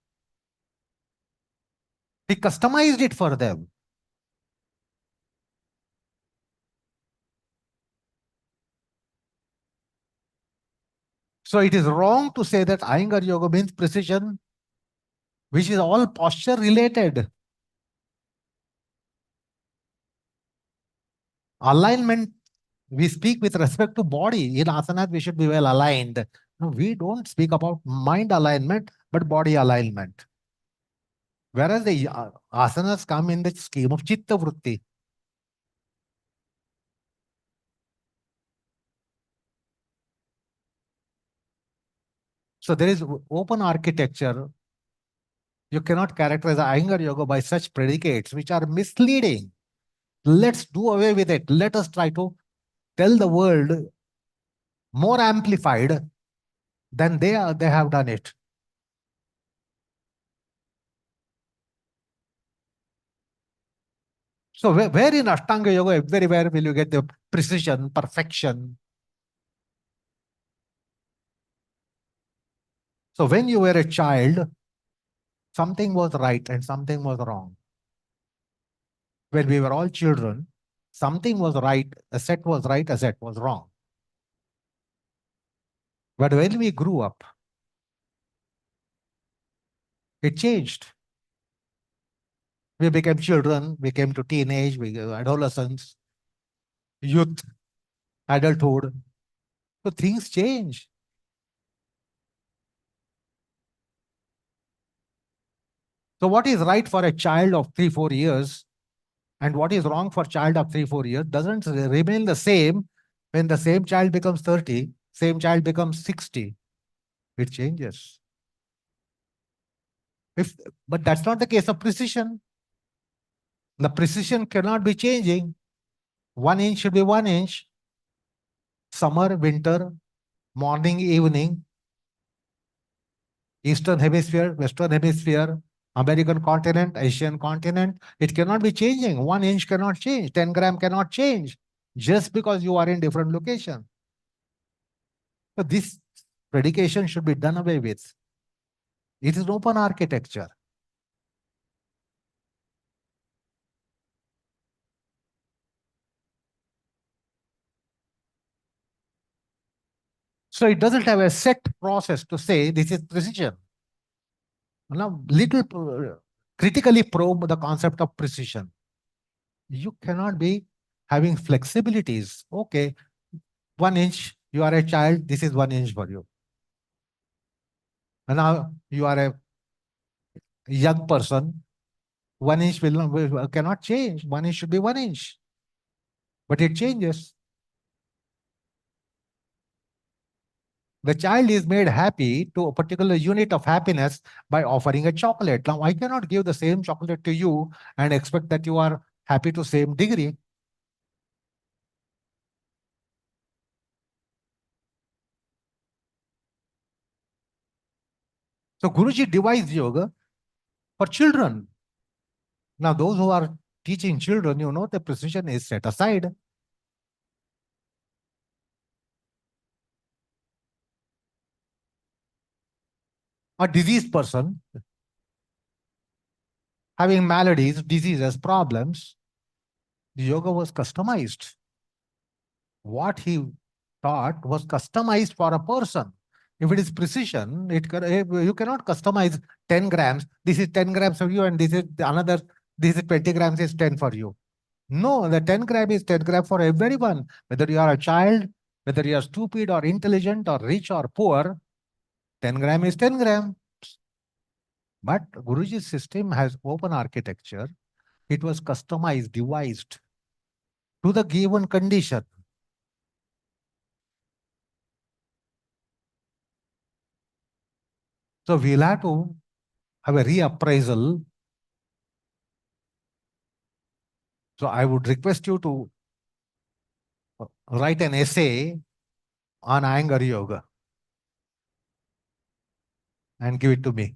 He customized it for them. So it is wrong to say that Iyengar Yoga means precision, which is all posture related. Alignment, we speak with respect to body. In asanas, we should be well aligned. No, we don't speak about mind alignment, but body alignment. Whereas the asanas come in the scheme of chitta vritti. So there is open architecture. You cannot characterize Iyengar Yoga by such predicates which are misleading. Let's do away with it. Let us try to tell the world more amplified than they have done it. So where in Ashtanga Yoga, everywhere will you get the precision, perfection? So when you were a child, something was right and something was wrong. When we were all children, something was right, a set was right, a set was wrong. But when we grew up, it changed. We became children, we came to teenage, we adolescence, youth, adulthood. So things change. So what is right for a child of 3-4 years and what is wrong for a child of 3-4 years doesn't remain the same when the same child becomes 30, same child becomes 60. It changes. But that's not the case of precision. The precision cannot be changing. 1 inch should be 1 inch. Summer, winter, morning, evening, Eastern Hemisphere, Western Hemisphere, American continent, Asian continent. It cannot be changing. 1 inch cannot change. 10 gram cannot change just because you are in different location. So this predication should be done away with. It is open architecture. So it doesn't have a set process to say this is precision. Now, critically probe the concept of precision. You cannot be having flexibilities. Okay, 1 inch, you are a child, this is 1 inch for you. And now you are a young person, 1 inch cannot change. 1 inch should be 1 inch. But it changes. The child is made happy to a particular unit of happiness by offering a chocolate. Now, I cannot give the same chocolate to you and expect that you are happy to same degree. So Guruji devised yoga for children. Now, those who are teaching children, the precision is set aside. A diseased person having maladies, diseases, problems, the yoga was customized. What he taught was customized for a person. If it is precision, you cannot customize 10 grams. This is 10 grams for you, and this is another, this is 20 grams is 10 for you. No, the 10 gram is 10 gram for everyone. Whether you are a child, whether you are stupid or intelligent or rich or poor, 10 gram is 10 gram. But Guruji's system has open architecture. It was customized, devised to the given condition. So we'll have to have a reappraisal. So I would request you to write an essay on anger yoga and give it to me.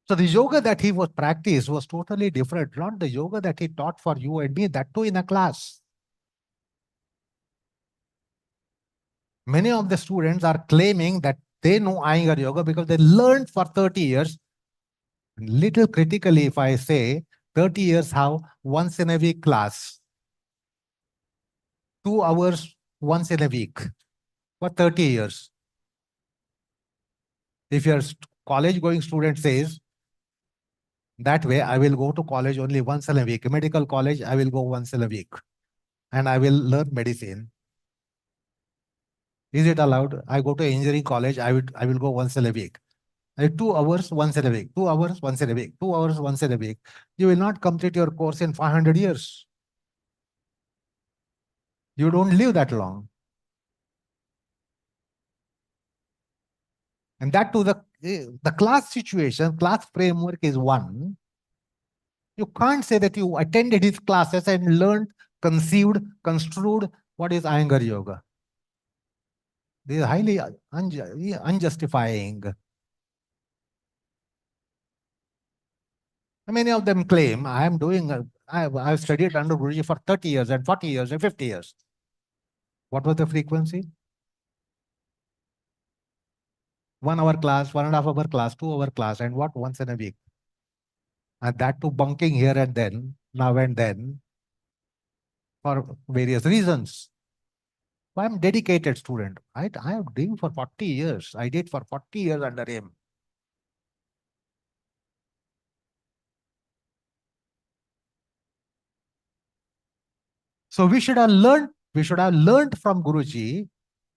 So the yoga that he was practiced was totally different, not the yoga that he taught for you and me, that too in a class. Many of the students are claiming that they know Iyengar yoga because they learned for 30 years. Little critically, if I say 30 years, how once in a week class, 2 hours once in a week for 30 years. If your college going student says, that way I will go to college only once in a week. Medical college, I will go once in a week and I will learn medicine. Is it allowed? I go to engineering college, I will go once in a week. 2 hours once in a week, 2 hours once in a week, 2 hours once in a week. You will not complete your course in 500 years. You don't live that long. And that to the class situation, class framework is one. You can't say that you attended his classes and learned, conceived, construed what is Iyengar yoga. This is highly unjustifying. Many of them claim, I am doing, I've studied under Guruji for 30 years and 40 years and 50 years. What was the frequency? 1 hour class, 1.5 hour class, 2 hour class, and what once in a week? And that too bunking here and then, now and then, for various reasons. So I'm dedicated student. Right? I am doing for 40 years. I did for 40 years under him. So we should have learned from Guruji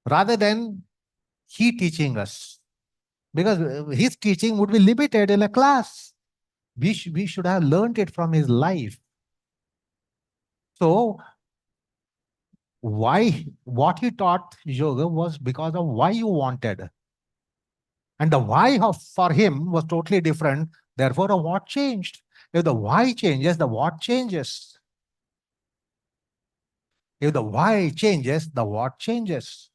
rather than he teaching us. Because his teaching would be limited in a class. We should have learned it from his life. So what he taught yoga was because of why you wanted. And the why for him was totally different. Therefore, the what changed. If the why changes, the what changes. If the why changes, the what changes.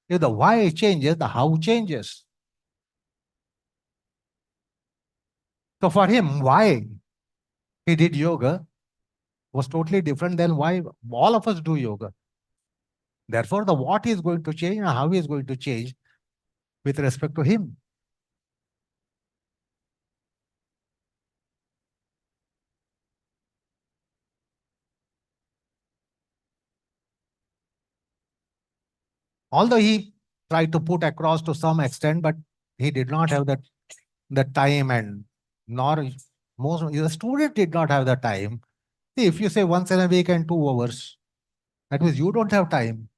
If the why changes, the how changes. So for him, why he did yoga was totally different than why all of us do yoga. Therefore, the what is going to change and how he is going to change with respect to him. Although he tried to put across to some extent, but he did not have the time, and nor most the student did not have the time. See, if you say once in a week and 2 hours, that means you don't have time.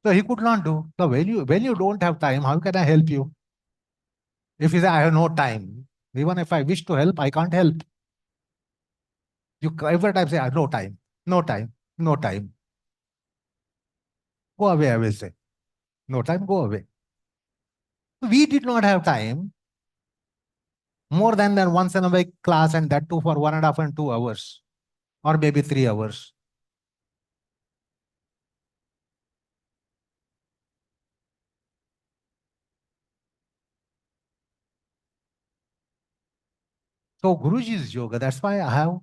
So he could not do. So when you don't have time, how can I help you? If you say, I have no time, even if I wish to help, I can't help. You every time say, I have no time, no time, no time. Go away, I will say. No time, go away. We did not have time more than once in a week class, and that too for 1.5 and 2 hours, or maybe 3 hours. So Guruji's yoga, that's why I have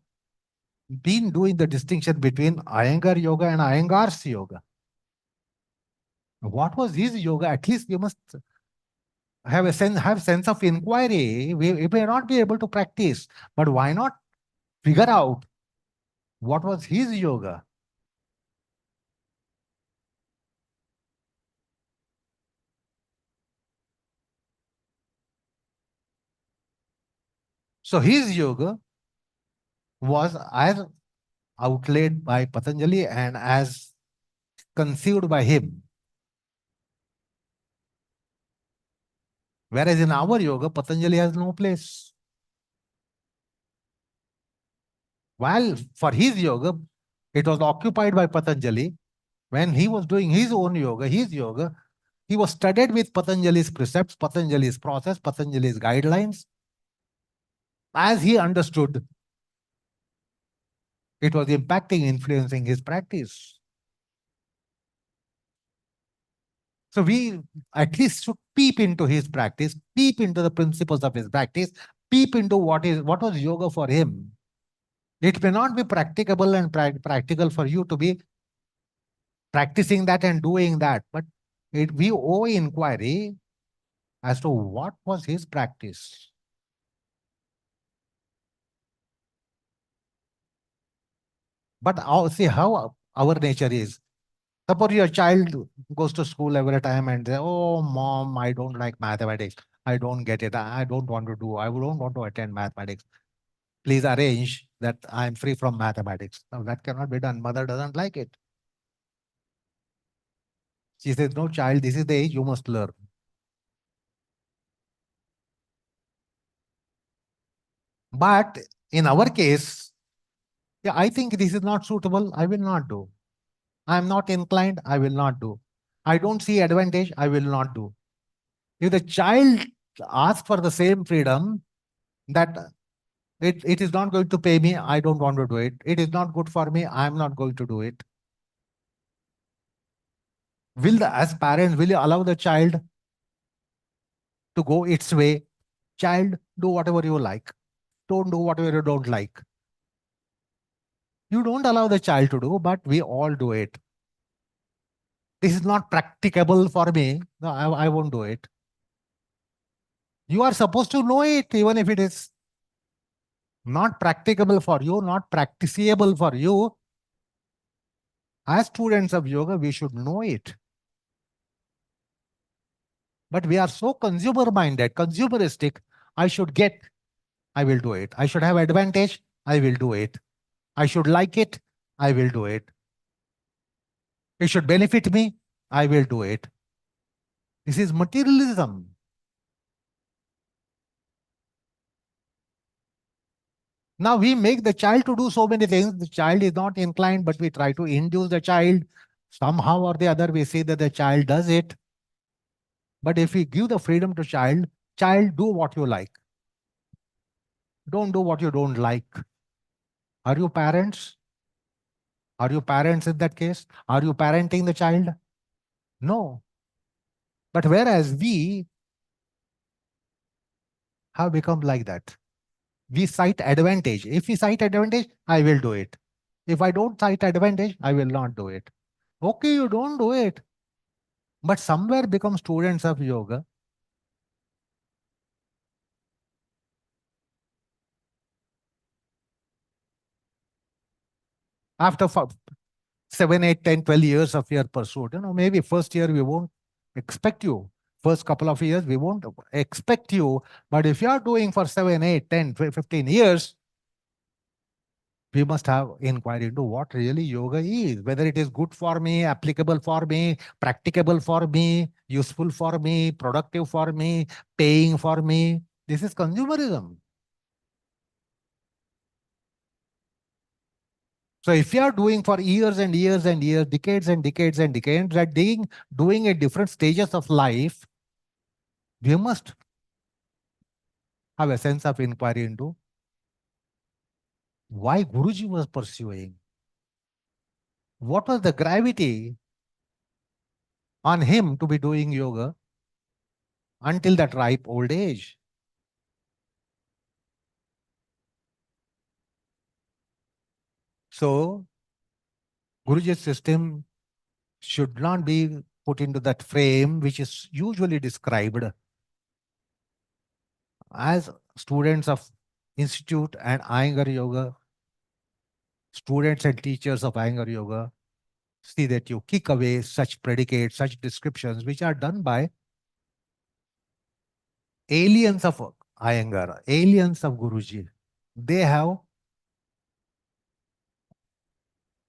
been doing the distinction between Iyengar yoga and Iyengar's yoga. What was his yoga? At least you must have a sense of inquiry. We may not be able to practice, but why not figure out what was his yoga? So his yoga was as outlaid by Patanjali and as conceived by him. Whereas in our yoga, Patanjali has no place. While for his yoga, it was occupied by Patanjali. When he was doing his own yoga, he was studied with Patanjali's precepts, Patanjali's process, Patanjali's guidelines. As he understood, it was impacting, influencing his practice. So we at least should peep into his practice, peep into the principles of his practice, peep into what was yoga for him. It may not be practicable and practical for you to be practicing that and doing that, but we owe inquiry as to what was his practice. But see how our nature is. Suppose your child goes to school every time and say, oh, mom, I don't like mathematics. I don't get it. I don't want to do. I don't want to attend mathematics. Please arrange that I'm free from mathematics. Now, that cannot be done. Mother doesn't like it. She says, no, child, this is the age you must learn. But in our case, yeah, I think this is not suitable. I will not do. I'm not inclined. I will not do. I don't see advantage. I will not do. If the child asks for the same freedom that it is not going to pay me, I don't want to do it. It is not good for me. I'm not going to do it. As parents, will you allow the child to go its way? Child, do whatever you like. Don't do whatever you don't like. You don't allow the child to do, but we all do it. This is not practicable for me. No, I won't do it. You are supposed to know it, even if it is not practicable for you, not practicable for you. As students of yoga, we should know it. But we are so consumer minded, consumeristic. I should get, I will do it. I should have advantage, I will do it. I should like it, I will do it. It should benefit me, I will do it. This is materialism. Now we make the child to do so many things. The child is not inclined, but we try to induce the child. Somehow or the other, we say that the child does it. But if we give the freedom to child, do what you like. Don't do what you don't like. Are you parents? Are you parents in that case? Are you parenting the child? No. But whereas we have become like that. We cite advantage. If we cite advantage, I will do it. If I don't cite advantage, I will not do it. Okay, you don't do it. But somewhere become students of yoga. After 7, 8, 10, 12 years of your pursuit, maybe first year we won't expect you. First couple of years, we won't expect you. But if you are doing for 7, 8, 10, 15 years, we must have inquiry into what really yoga is, whether it is good for me, applicable for me, practicable for me, useful for me, productive for me, paying for me. This is consumerism. So if you are doing for years and years and years, decades and decades and decades, that doing at different stages of life, we must have a sense of inquiry into why Guruji was pursuing. What was the gravity on him to be doing yoga until that ripe old age? So Guruji's system should not be put into that frame which is usually described as students of Institute and Iyengar Yoga, students and teachers of Iyengar Yoga. See that you kick away such predicates, such descriptions which are done by aliens of Iyengar, aliens of Guruji. They have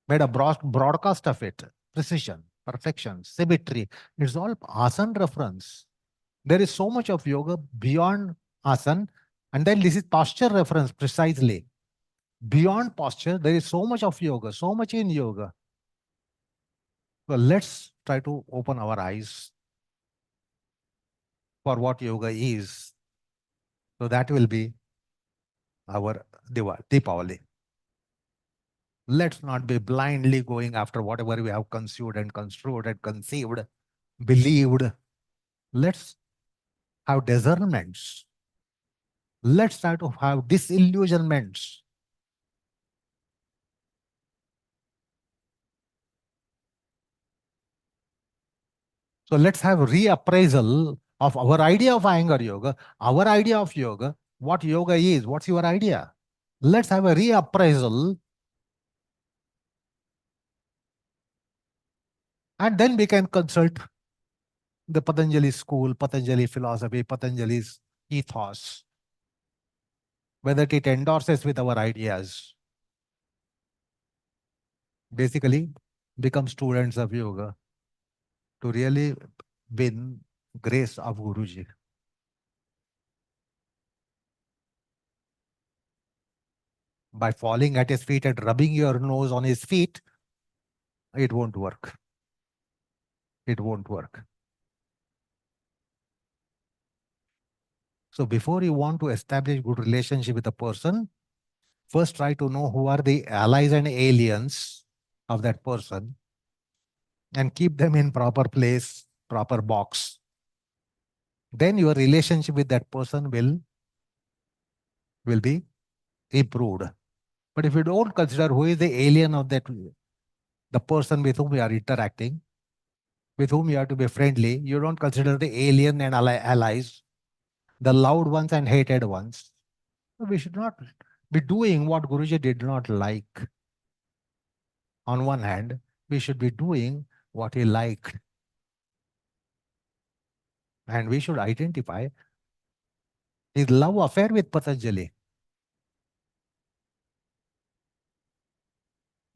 made a broadcast of it. Precision, perfection, symmetry. It's all asana reference. There is so much of yoga beyond asana. And then this is posture reference precisely. Beyond posture, there is so much of yoga, so much in yoga. Well, let's try to open our eyes for what yoga is. So that will be our Deepavali. Let's not be blindly going after whatever we have consumed and construed and conceived, believed. Let's have discernments. Let's try to have disillusionments. So let's have reappraisal of our idea of Iyengar Yoga, our idea of yoga, what yoga is, what's your idea? Let's have a reappraisal, and then we can consult the Patanjali school, Patanjali philosophy, Patanjali's ethos, whether it endorses with our ideas. Basically, become students of yoga to really win grace of Guruji. By falling at his feet and rubbing your nose on his feet, it won't work. It won't work. So before you want to establish good relationship with a person, first try to know who are the allies and aliens of that person and keep them in proper place, proper box. Then your relationship with that person will be improved. But if you don't consider who is the alien of that, the person with whom you are interacting, with whom you have to be friendly, you don't consider the alien and allies, the loved ones and hated ones. We should not be doing what Guruji did not like. On one hand, we should be doing what he liked. And we should identify his love affair with Patanjali.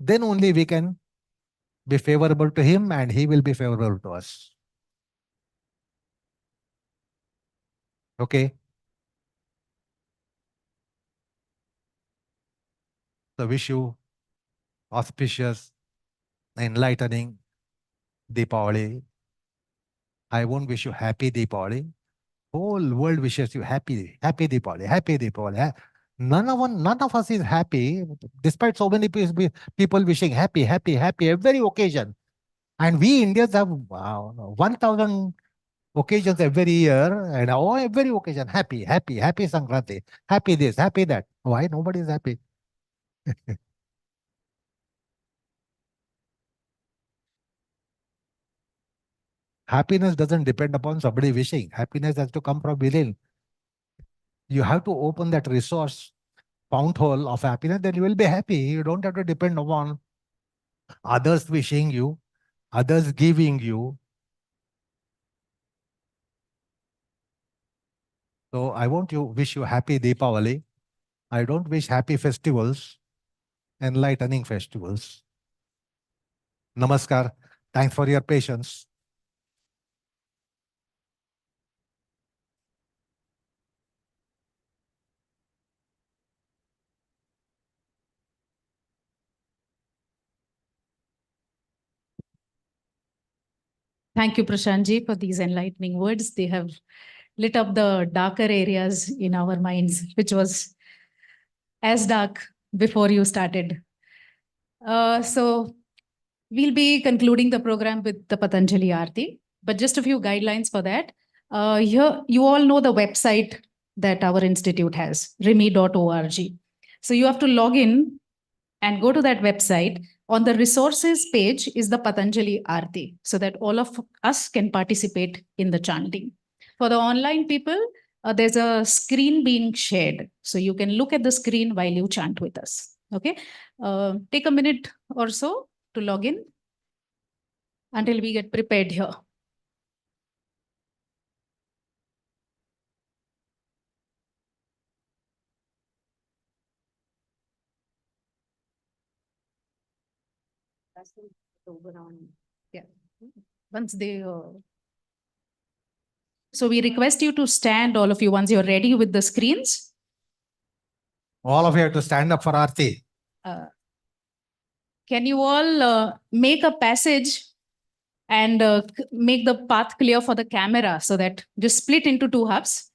Then only we can be favorable to him and he will be favorable to us. Okay? So wish you auspicious, enlightening Deepavali. I won't wish you happy Deepavali. Whole world wishes you happy Deepavali, happy Deepavali. None of us is happy, despite so many people wishing happy every occasion. And we Indians have 1,000 occasions every year, and every occasion happy Sankranti, happy this, happy that. Why nobody is happy? Happiness doesn't depend upon somebody wishing. Happiness has to come from within. You have to open that resource fount hole of happiness, then you will be happy. You don't have to depend upon others wishing you, others giving you. So I want to wish you happy Deepavali. I don't wish happy festivals. enlightening festivals. Namaskar. Thanks for your patience. Thank you, Prashantji, for these enlightening words. They have lit up the darker areas in our minds, which was as dark before you started. So we'll be concluding the program with the Patanjali Arti, but just a few guidelines for that. Here, you all know the website that our institute has, rimi.org. So you have to log in and go to that website. On the resources page is the Patanjali Arti, so that all of us can participate in the chanting. For the online people, there's a screen being shared. So you can look at the screen while you chant with us. Okay. Take a minute or so to log in until we get prepared here. Yeah. Once they. So we request you to stand, all of you, once you're ready with the screens. All of you have to stand up for Aarti. Can you all make a passage and make the path clear for the camera so that just split into two halves?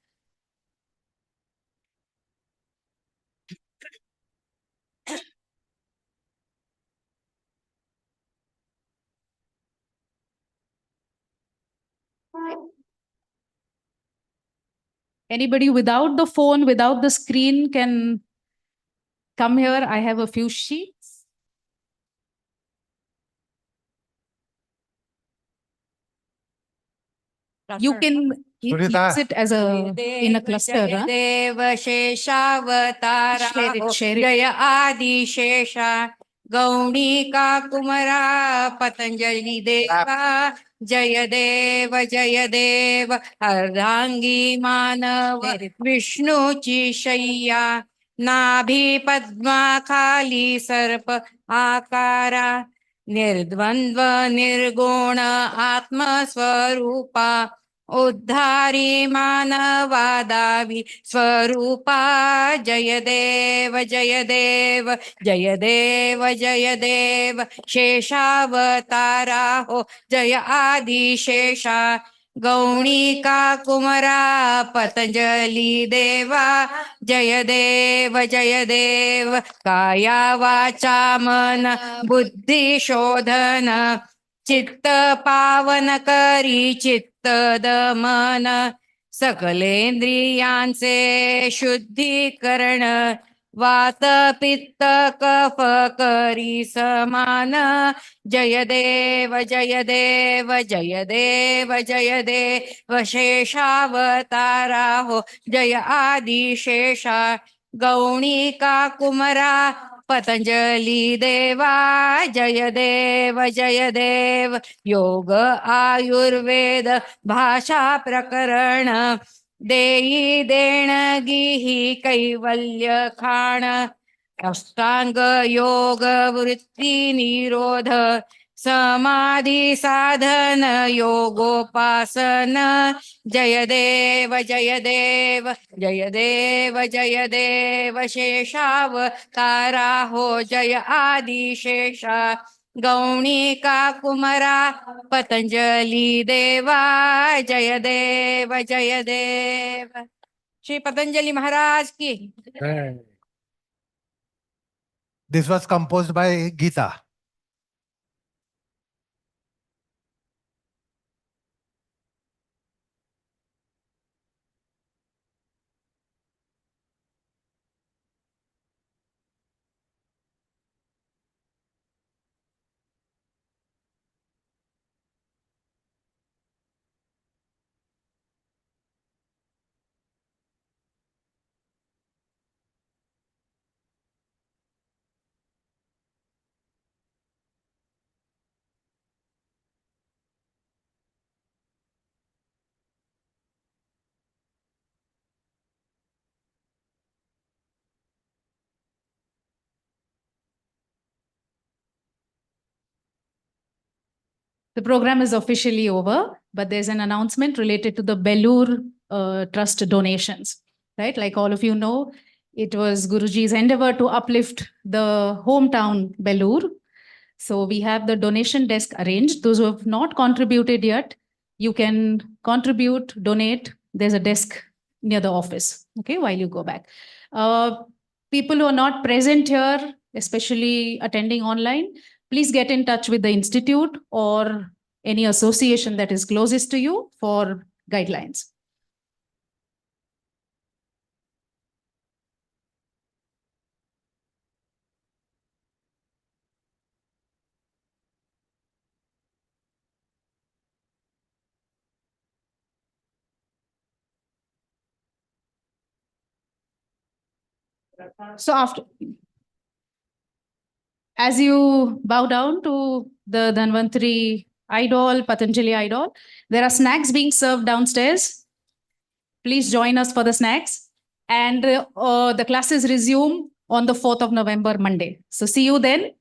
Anybody without the phone, without the screen can come here. I have a few sheets. You can use it as a in a cluster. Huh? Share it. Jaya Adi Shesha Gaunika Kumara Patanjali Deva Jaya Deva Ardhangi Manav Vishnu Chishaya Nabhi Padma Khali Sarpa Akara Nirdvandva Nirguna Atma Swarupa उद्धारी मानवादावि स्वरूपा जय देव शेषावतारा हो जय आदिशेषा गौणिका कुमरा पतंजलि देवा जय देव काया वाचा मन बुद्धि शोधन चित्त पावन करी चित्त दमन सकलेंद्रियांचे शुद्धीकरण वात पित्त कफ करी समान जय देव शेषावतारा हो जय आदिशेषा गौणिका कुमरा पतंजलि देवा जय देव योग आयुर्वेद भाषा प्रकरण देई देणगी ही कैवल्य खाण अष्टांग योग वृत्ती निरोध समाधि साधन योगोपासन जय देव शेषावतारा हो जय आदिशेषा गौणिका कुमरा पतंजलि देवा जय देव श्री पतंजलि महाराज की This was composed by Geeta. The program is officially over, but there's an announcement related to the Belur Trust donations, right? Like all of you know, it was Guruji's endeavor to uplift the hometown Belur. So we have the donation desk arranged. Those who have not contributed yet, you can contribute, donate. There's a desk near the office, okay, while you go back. People who are not present here, especially attending online, please get in touch with the institute or any association that is closest to you for guidelines. So as you bow down to the Dhanvantari idol, Patanjali idol, there are snacks being served downstairs. Please join us for the snacks. And the classes resume on the 4th of November, Monday. So see you then.